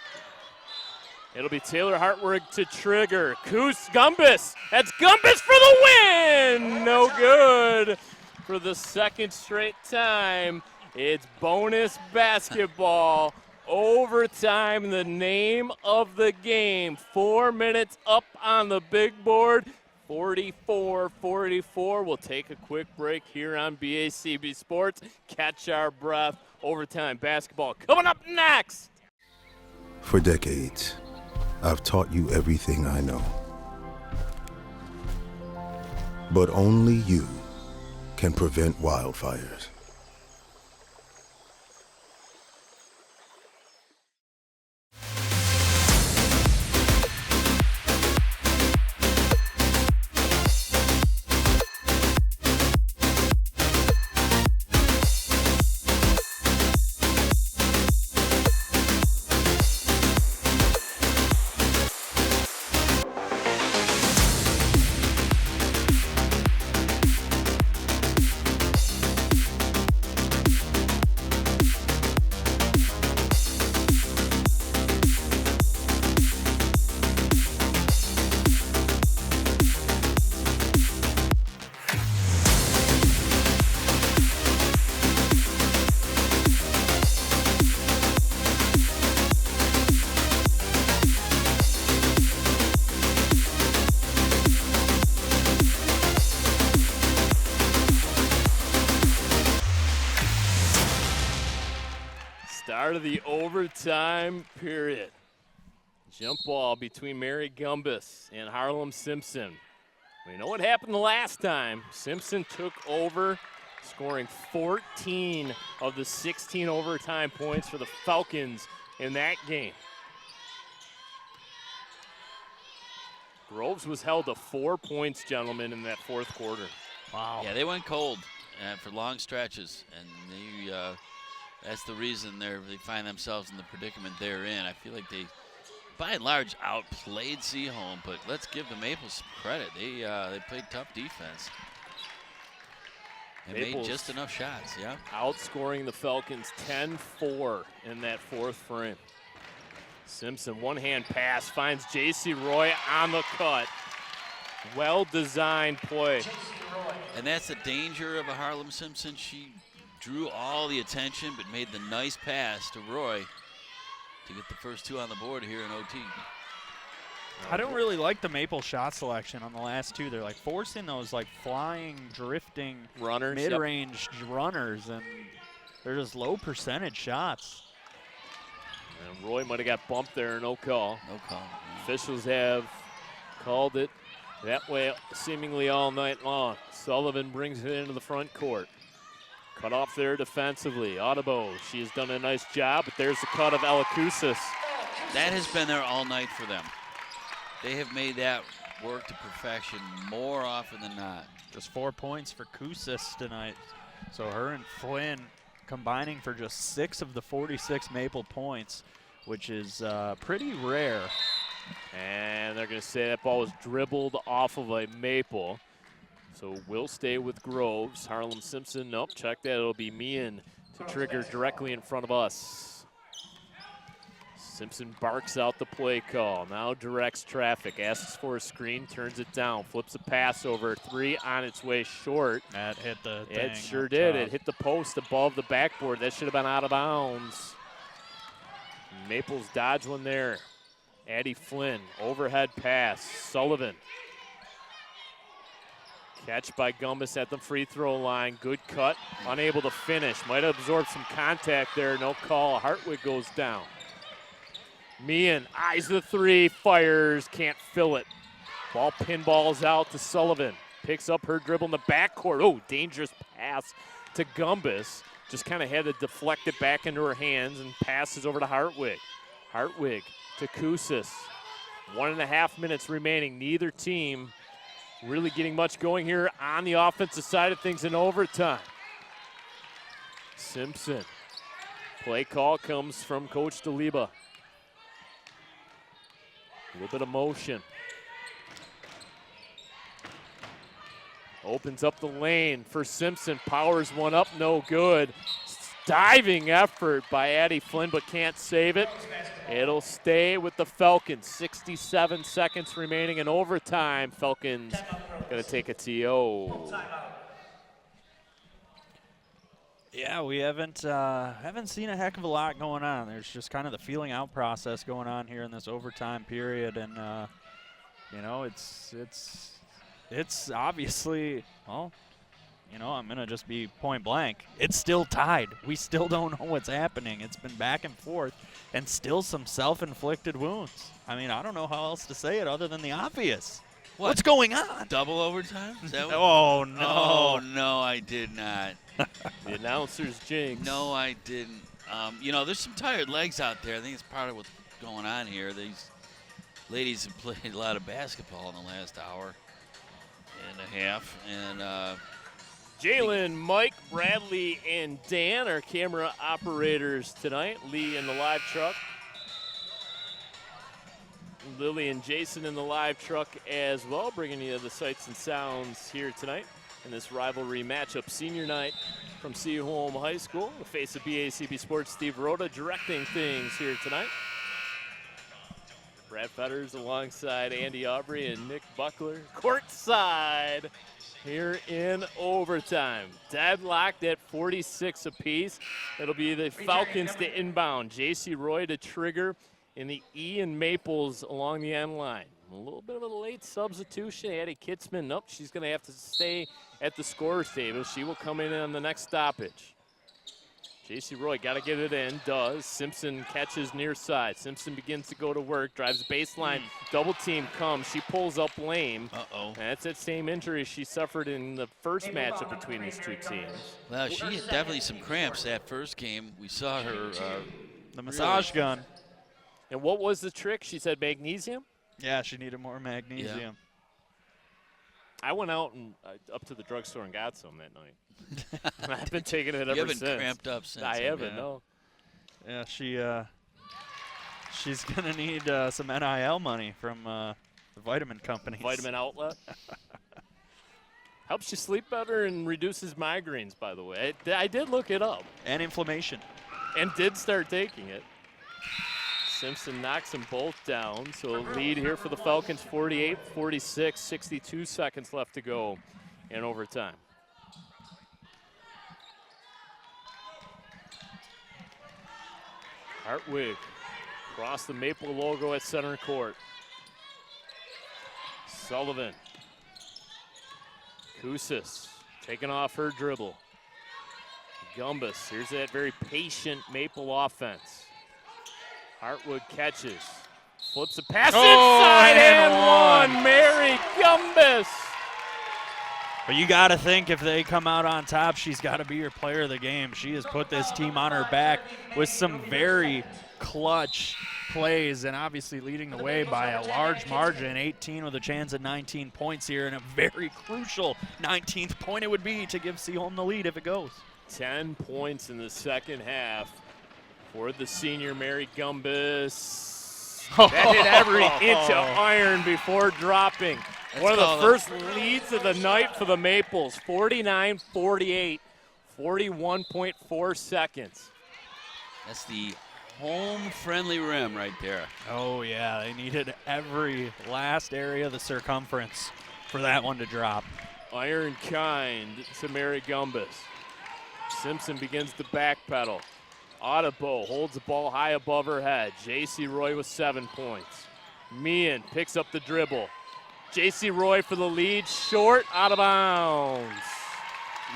Speaker 1: It'll be Taylor Hartwig to trigger. Gumbus. That's Gumbus for the win. No good for the second straight time. It's bonus basketball. Overtime, the name of the game. 4 minutes up on the big board. 44-44. We'll take a quick break here on BACB Sports. Catch our breath. Overtime basketball coming up next.
Speaker 9: For decades, I've taught you everything I know. But only you can prevent wildfires.
Speaker 1: Start of the overtime period. Jump ball between Mary Gumbus and Harlem Simpson. We know what happened the last time. Simpson took over, scoring 14 of the 16 overtime points for the Falcons in that game. Groves was held to 4 points, gentlemen, in that fourth quarter.
Speaker 8: Wow.
Speaker 3: Yeah, they went cold for long stretches, and that's the reason they find themselves in the predicament they're in. I feel like they, by and large, outplayed Seaholm, but let's give the Maples some credit. They played tough defense. They made just enough shots, yeah.
Speaker 1: Outscoring the Falcons 10-4 in that fourth frame. Simpson, one-hand pass, finds J.C. Roy on the cut. Well-designed play.
Speaker 3: And that's the danger of a Harlem Simpson. She drew all the attention but made the nice pass to Roy. to get the first 2 on the board here in OT.
Speaker 8: I don't really like the Maple shot selection on the last 2. They're like forcing those like flying, drifting
Speaker 1: runners,
Speaker 8: mid-range runners, and they're just low percentage shots.
Speaker 1: And Roy might have got bumped there, no call.
Speaker 3: No call.
Speaker 1: Officials have called it that way seemingly all night long. Sullivan brings it into the front court. Cut off there defensively. Audebo, she has done a nice job, but there's the cut of Alakoussis.
Speaker 3: That has been there all night for them. They have made that work to perfection more often than not.
Speaker 8: Just 4 points for Koussis tonight. So her and Flynn combining for just 6 of the 46 Maple points, which is pretty rare.
Speaker 1: And they're going to say that ball was dribbled off of a Maple. So we'll stay with Groves. Harlem Simpson, nope, check that. It'll be Meehan to trigger directly in front of us. Simpson barks out the play call. Now directs traffic, asks for a screen, turns it down, flips a pass over. 3 on its way short.
Speaker 8: That hit the thing.
Speaker 1: It sure did. It hit the post above the backboard. That should have been out of bounds. Maples dodge one there. Addie Flynn, overhead pass. Sullivan. Catch by Gumbus at the free throw line. Good cut. Unable to finish. Might have absorbed some contact there. No call. Hartwig goes down. Meehan eyes the 3, fires, can't fill it. Ball pinballs out to Sullivan. Picks up her dribble in the backcourt. Oh, dangerous pass to Gumbus. Just kind of had to deflect it back into her hands and passes over to Hartwig. Hartwig to Koussis. 1.5 minutes remaining. Neither team really getting much going here on the offensive side of things in overtime. Simpson. Play call comes from Coach DeLiba. A little bit of motion. Opens up the lane for Simpson. Powers one up, no good. Diving effort by Addie Flynn, but can't save it. It'll stay with the Falcons. 67 seconds remaining in overtime. Falcons gonna take a TO.
Speaker 8: Yeah, we haven't seen a heck of a lot going on. There's just kind of the feeling out process going on here in this overtime period, and you know, it's obviously, well, you know, I'm gonna just be point blank. It's still tied. We still don't know what's happening. It's been back and forth, and still some self-inflicted wounds. I mean, I don't know how else to say it other than the obvious. What's going on?
Speaker 3: Double overtime? Is that what?
Speaker 8: Oh no!
Speaker 3: Oh no, I did not.
Speaker 1: The announcer's jinx.
Speaker 3: No, I didn't. You know, there's some tired legs out there. I think it's part of what's going on here. These ladies have played a lot of basketball in the last hour and a half. And
Speaker 1: Jalen, Mike, Bradley, and Dan are camera operators tonight. Lee in the live truck. Lily and Jason in the live truck as well, bringing you the sights and sounds here tonight in this rivalry matchup. Senior night from Seaholm High School. The face of BACB Sports, Steve Rhoda, directing things here tonight. Brad Fetters alongside Andy Aubrey and Nick Buckler. Courtside here in overtime. Deadlocked at 46 apiece. It'll be the Falcons to inbound. J.C. Roy to trigger in the Ian Maples along the end line. A little bit of a late substitution. Addie Kitzman, nope, she's going to have to stay at the scorer's table. She will come in on the next stoppage. J.C. Roy got to get it in, does. Simpson catches near side. Simpson begins to go to work, drives baseline, double team comes. She pulls up lame.
Speaker 3: Uh-oh.
Speaker 1: And that's that same injury she suffered in the first matchup between these two teams.
Speaker 3: Well, she had definitely some cramps that first game. We saw her.
Speaker 8: The massage gun.
Speaker 1: And what was the trick? She said magnesium?
Speaker 8: Yeah, she needed more magnesium.
Speaker 3: Yeah.
Speaker 1: I went out and up to the drugstore and got some that night. And I've been taking it ever
Speaker 3: You haven't
Speaker 1: since.
Speaker 3: cramped up since.
Speaker 1: I haven't, no.
Speaker 8: Yeah, she's going to need some NIL money from the vitamin companies.
Speaker 1: Vitamin outlet. Helps you sleep better and reduces migraines, by the way. I did look it up.
Speaker 8: And inflammation.
Speaker 1: And did start taking it. Simpson knocks them both down. So a lead here for the Falcons, 48-46, 62 seconds left to go in overtime. Hartwig Across the Maple logo at center court. Sullivan. Kusis taking off her dribble. Gumbus, here's that very patient Maple offense. Hartwood catches. Flips a pass inside and one. Mary Gumbus.
Speaker 8: But you got to think if they come out on top, she's got to be your player of the game. She has put this team on her back with some very clutch plays and obviously leading the way by a large margin, 18 with a chance at 19 points here, and a very crucial 19th point it would be to give Seaholm the lead if it goes.
Speaker 1: 10 points in the second half for the senior Mary Gumbus. That hit every inch of iron before dropping. One of the first leads of the night for the Maples, 49-48, 41.4 seconds.
Speaker 3: That's the home-friendly rim right there.
Speaker 8: Oh, yeah, they needed every last area of the circumference for that one to drop.
Speaker 1: Iron kind to Mary Gumbus. Simpson begins to backpedal. Audebo holds the ball high above her head. J.C. Roy with 7 points. Meehan picks up the dribble. J.C. Roy for the lead, short, out of bounds.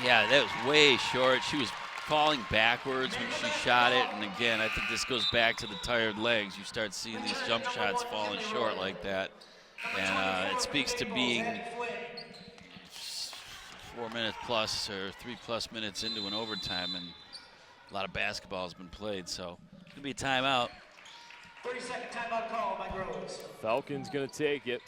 Speaker 3: Yeah, that was way short. She was falling backwards when she shot it, and again, I think this goes back to the tired legs. You start seeing these jump shots falling short like that, and it speaks to being 4 minutes plus or 3+ minutes into an overtime, and a lot of basketball has been played, so it's gonna be a timeout.
Speaker 7: 30-second timeout call by Groves.
Speaker 1: Falcons gonna take it.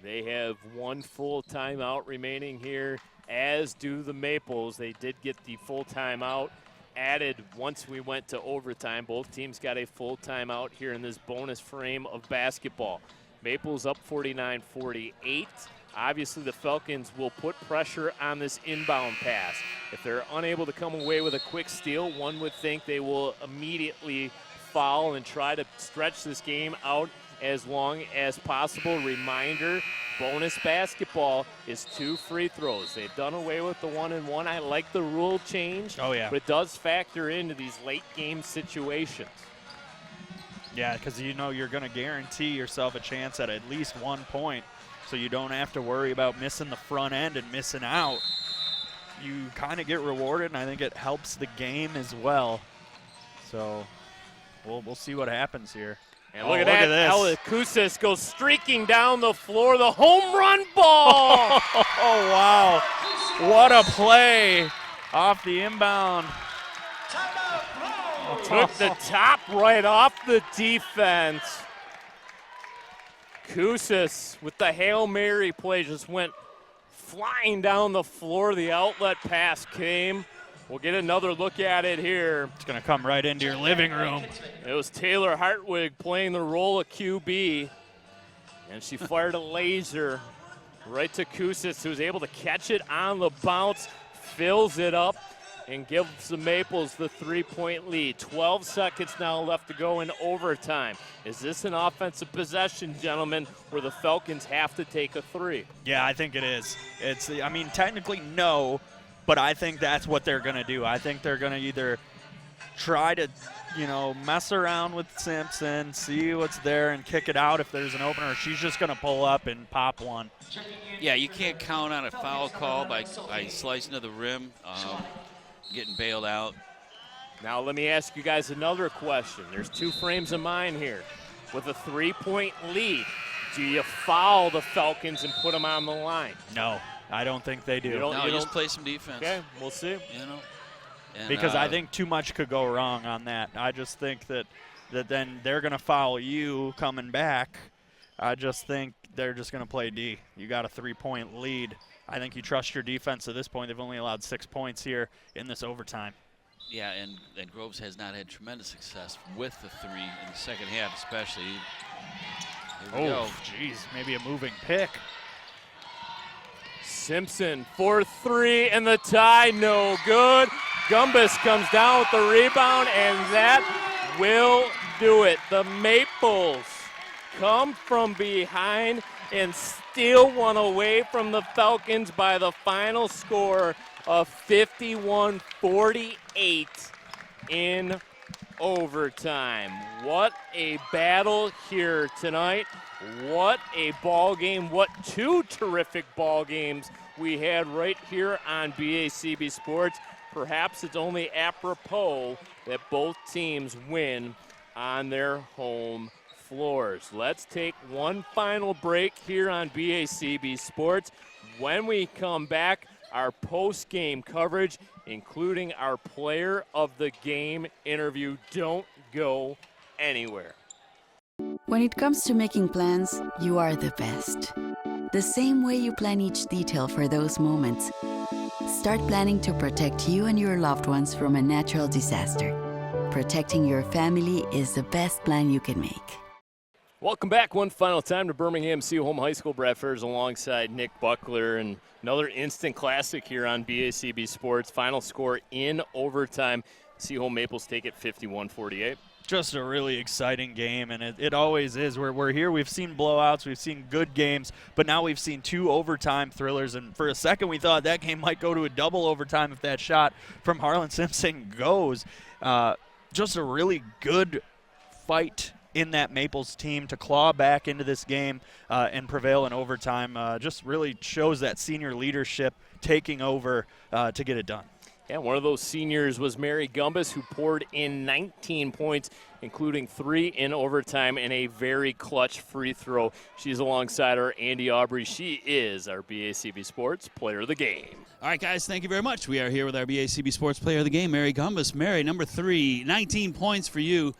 Speaker 1: They have one full timeout remaining here, as do the Maples. They did get the full timeout added once we went to overtime. Both teams got a full timeout here in this bonus frame of basketball. Maples up 49-48. Obviously, the Falcons will put pressure on this inbound pass. If they're unable to come away with a quick steal, one would think they will immediately foul and try to stretch this game out as long as possible. Reminder, bonus basketball is 2 free throws. They've done away with the 1-and-1. I like the rule change,
Speaker 8: Oh, yeah.
Speaker 1: but it does factor into these late game situations.
Speaker 8: Yeah, because you know you're going to guarantee yourself a chance at least 1 point, so you don't have to worry about missing the front end and missing out. You kind of get rewarded, and I think it helps the game as well. So we'll see what happens here.
Speaker 1: And look at that,
Speaker 8: this.
Speaker 1: Ella Kusis goes streaking down the floor, the home run ball.
Speaker 8: Oh, wow. What a play off the inbound.
Speaker 1: Took the top right off the defense. Kusis with the Hail Mary play just went flying down the floor. The outlet pass came. We'll get another look at it here.
Speaker 8: It's going to come right into your living room.
Speaker 1: It was Taylor Hartwig playing the role of QB, and she fired a laser right to Kusis, who was able to catch it on the bounce, fills it up, and gives the Maples the 3-point lead. 12 seconds now left to go in overtime. Is this an offensive possession, gentlemen, where the Falcons have to take a 3?
Speaker 8: Yeah, I think it is. I mean, technically no, but I think that's what they're going to do. I think they're going to either try to, mess around with Simpson, see what's there, and kick it out if there's an opener, or she's just going to pull up and pop one.
Speaker 3: Yeah, you can't count on a foul call by slicing to the rim, getting bailed out.
Speaker 1: Now let me ask you guys another question. There's 2 frames of mind here. With a 3-point lead, do you foul the Falcons and put them on the line?
Speaker 8: No, I don't think they do.
Speaker 1: You don't
Speaker 3: just play some defense.
Speaker 1: Okay, we'll see.
Speaker 3: And,
Speaker 8: because I think too much could go wrong on that. I just think that then they're going to foul you coming back. I just think they're just going to play D. You got a 3-point lead. I think you trust your defense at this point. They've only allowed 6 points here in this overtime.
Speaker 3: Yeah, and Groves has not had tremendous success with the 3 in the second half, especially. Here we go.
Speaker 8: Jeez, maybe a moving pick.
Speaker 1: Simpson for 3, and the tie, no good. Gumbus comes down with the rebound, and that will do it. The Maples come from behind and steal one away from the Falcons by the final score of 51-48 in overtime. What a battle here tonight. What a ball game. What two terrific ball games we had right here on BACB Sports. Perhaps it's only apropos that both teams win on their home floors. Let's take one final break here on BACB Sports. When we come back, our post-game coverage, including our player of the game interview. Don't go anywhere.
Speaker 5: When it comes to making plans, you are the best. The same way you plan each detail for those moments. Start planning to protect you and your loved ones from a natural disaster. Protecting your family is the best plan you can make.
Speaker 1: Welcome back one final time to Birmingham Seaholm High School. Brad Fairs alongside Nick Buckler, and another instant classic here on BACB Sports. Final score in overtime. Seaholm Maples take it 51-48.
Speaker 8: Just a really exciting game, and it always is. We're here. We've seen blowouts. We've seen good games, but now we've seen two overtime thrillers, and for a second we thought that game might go to a double overtime if that shot from Harlan Simpson goes. Just a really good fight in that Maples team to claw back into this game and prevail in overtime. Just really shows that senior leadership taking over to get it done.
Speaker 1: Yeah, one of those seniors was Mary Gumbus, who poured in 19 points, including 3 in overtime and a very clutch free throw. She's alongside her Andy Aubrey. She is our BACB Sports Player of the Game.
Speaker 3: All right, guys, thank you very much. We are here with our BACB Sports Player of the Game, Mary Gumbus. Mary, number 3, 19 points for you.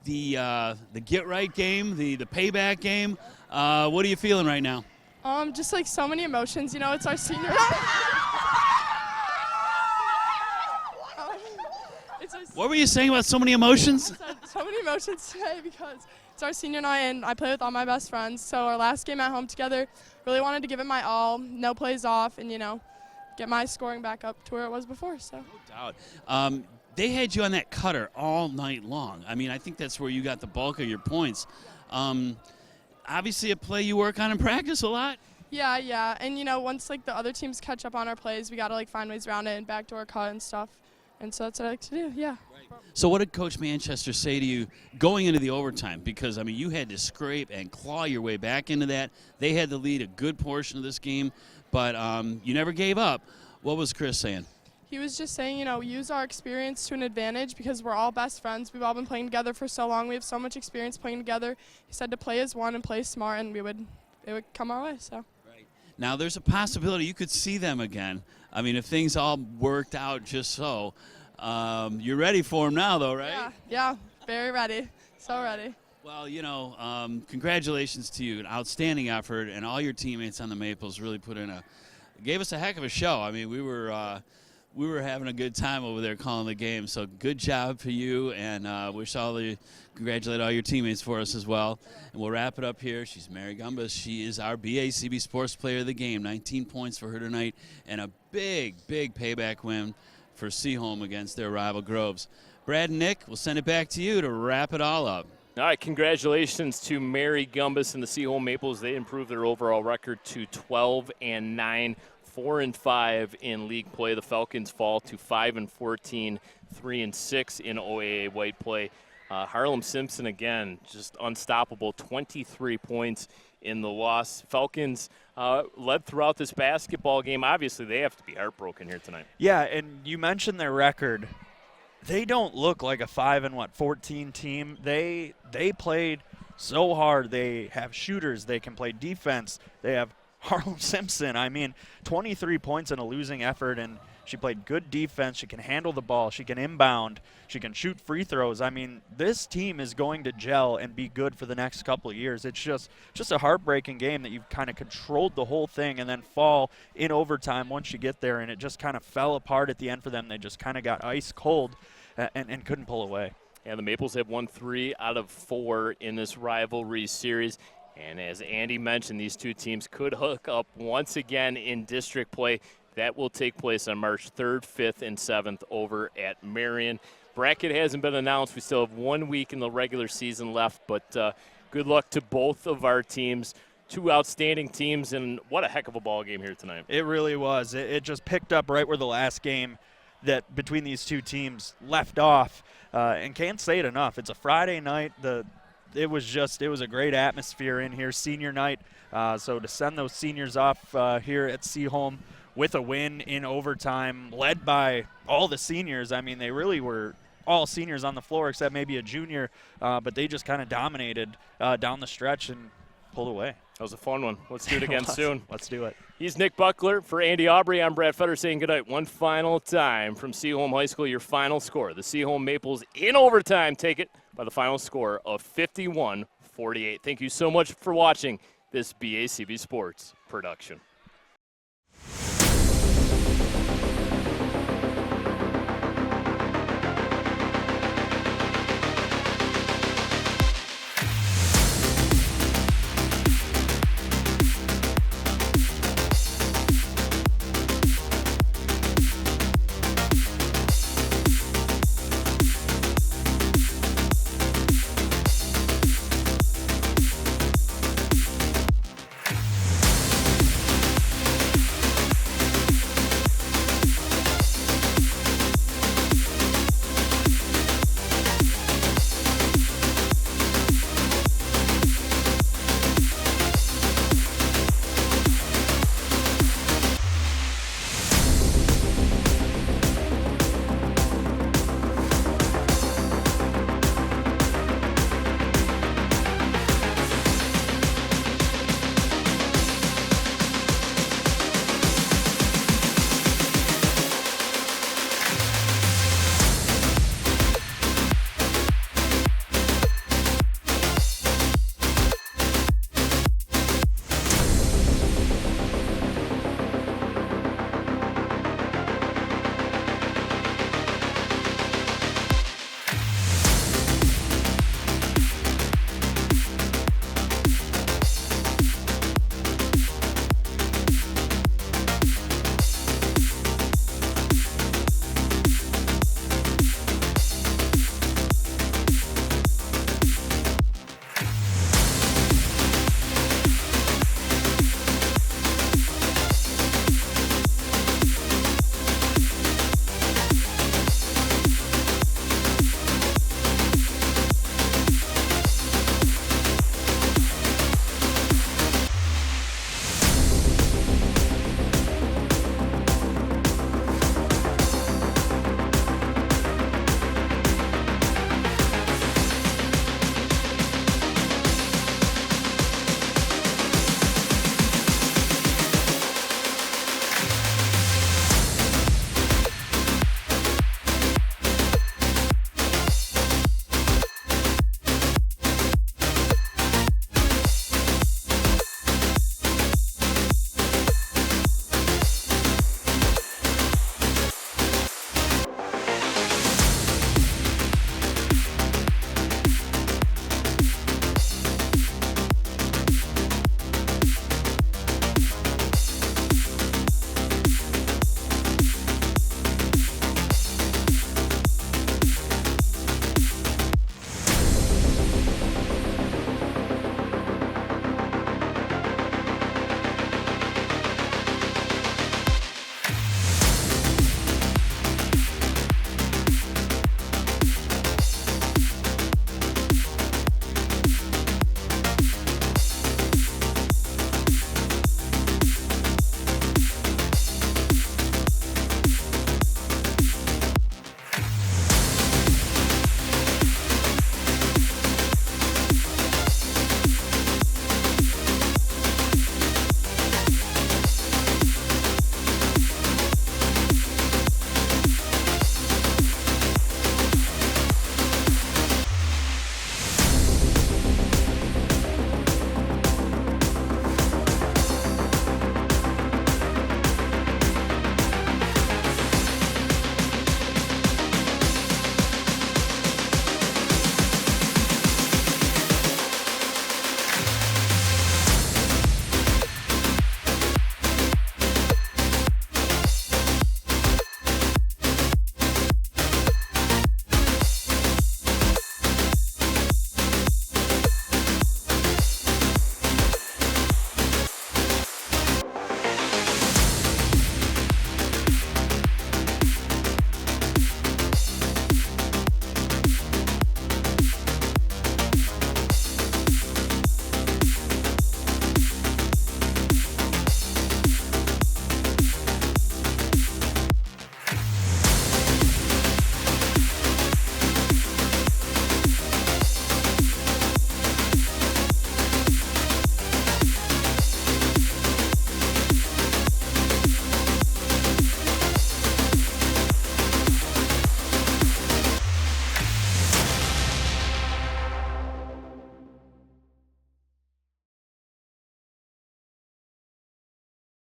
Speaker 3: The get-right game, the payback game. What are you feeling right now?
Speaker 10: Just like so many emotions. You know, it's our senior.
Speaker 3: What were you saying about so many emotions?
Speaker 10: So many emotions today because it's our senior night and I play with all my best friends. So our last game at home together, really wanted to give it my all, no plays off, and, you know, get my scoring back up to where it was before. So.
Speaker 3: No doubt. They had you on that cutter all night long. I mean, I think that's where you got the bulk of your points. Obviously a play you work on in practice a lot.
Speaker 10: Yeah. And, you know, once, like, the other teams catch up on our plays, we got to, like, find ways around it and backdoor cut and stuff. And so that's what I like to do, yeah.
Speaker 3: Right. So what did Coach Manchester say to you going into the overtime? Because, I mean, you had to scrape and claw your way back into that. They had to lead a good portion of this game, but you never gave up. What was Chris saying?
Speaker 10: He was just saying, you know, use our experience to an advantage because we're all best friends. We've all been playing together for so long. We have so much experience playing together. He said to play as one and play smart, and it would come our way, so.
Speaker 3: Right. Now, there's a possibility you could see them again. I mean, if things all worked out just so. You're ready for them now, though, right?
Speaker 10: Yeah, very ready. So ready.
Speaker 3: Well, you know, congratulations to you. An outstanding effort, and all your teammates on the Maples really gave us a heck of a show. I mean, we were having a good time over there calling the game, so good job for you, and congratulate all your teammates for us as well. And we'll wrap it up here. She's Mary Gumbus. She is our BACB Sports Player of the Game. 19 points for her tonight, and a big payback win for Seaholm against their rival Groves. Brad and Nick, we'll send it back to you to wrap it all up.
Speaker 1: All right, congratulations to Mary Gumbus and the Seaholm Maples. They improved their overall record to 12-9. 4-5 in league play. The Falcons fall to 5-14, 3-6 in OAA white play. Harlan Simpson, again, just unstoppable, 23 points in the loss. Falcons led throughout this basketball game. Obviously, they have to be heartbroken here tonight.
Speaker 8: Yeah, and you mentioned their record. They don't look like a 5-14 team. They played so hard. They have shooters. They can play defense. They have Harlan Simpson, 23 points in a losing effort, and she played good defense. She can handle the ball. She can inbound. She can shoot free throws. This team is going to gel and be good for the next couple of years. It's just a heartbreaking game that you've kind of controlled the whole thing and then fall in overtime once you get there, and it just kind of fell apart at the end for them. They just kind of got ice cold and couldn't pull away.
Speaker 1: Yeah, the Maples have won 3 out of 4 in this rivalry series. And as Andy mentioned, these two teams could hook up once again in district play. That will take place on March 3rd, 5th, and 7th over at Marion. Bracket hasn't been announced. We still have 1 week in the regular season left, but good luck to both of our teams. Two outstanding teams, and what a heck of a ball game here tonight.
Speaker 8: It really was. It just picked up right where the last game that between these two teams left off, and can't say it enough. It's a Friday night. It was a great atmosphere in here, senior night. So to send those seniors off here at Seaholm with a win in overtime, led by all the seniors. I mean, they really were all seniors on the floor except maybe a junior, but they just kind of dominated down the stretch and pulled away.
Speaker 1: That was a fun one. Let's do it again soon.
Speaker 8: Let's do it.
Speaker 1: He's Nick Buckler. For Andy Aubrey, I'm Brad Fetter saying goodnight. One final time from Seaholm High School, your final score. The Seaholm Maples in overtime take it by the final score of 51-48. Thank you so much for watching this BACB Sports production.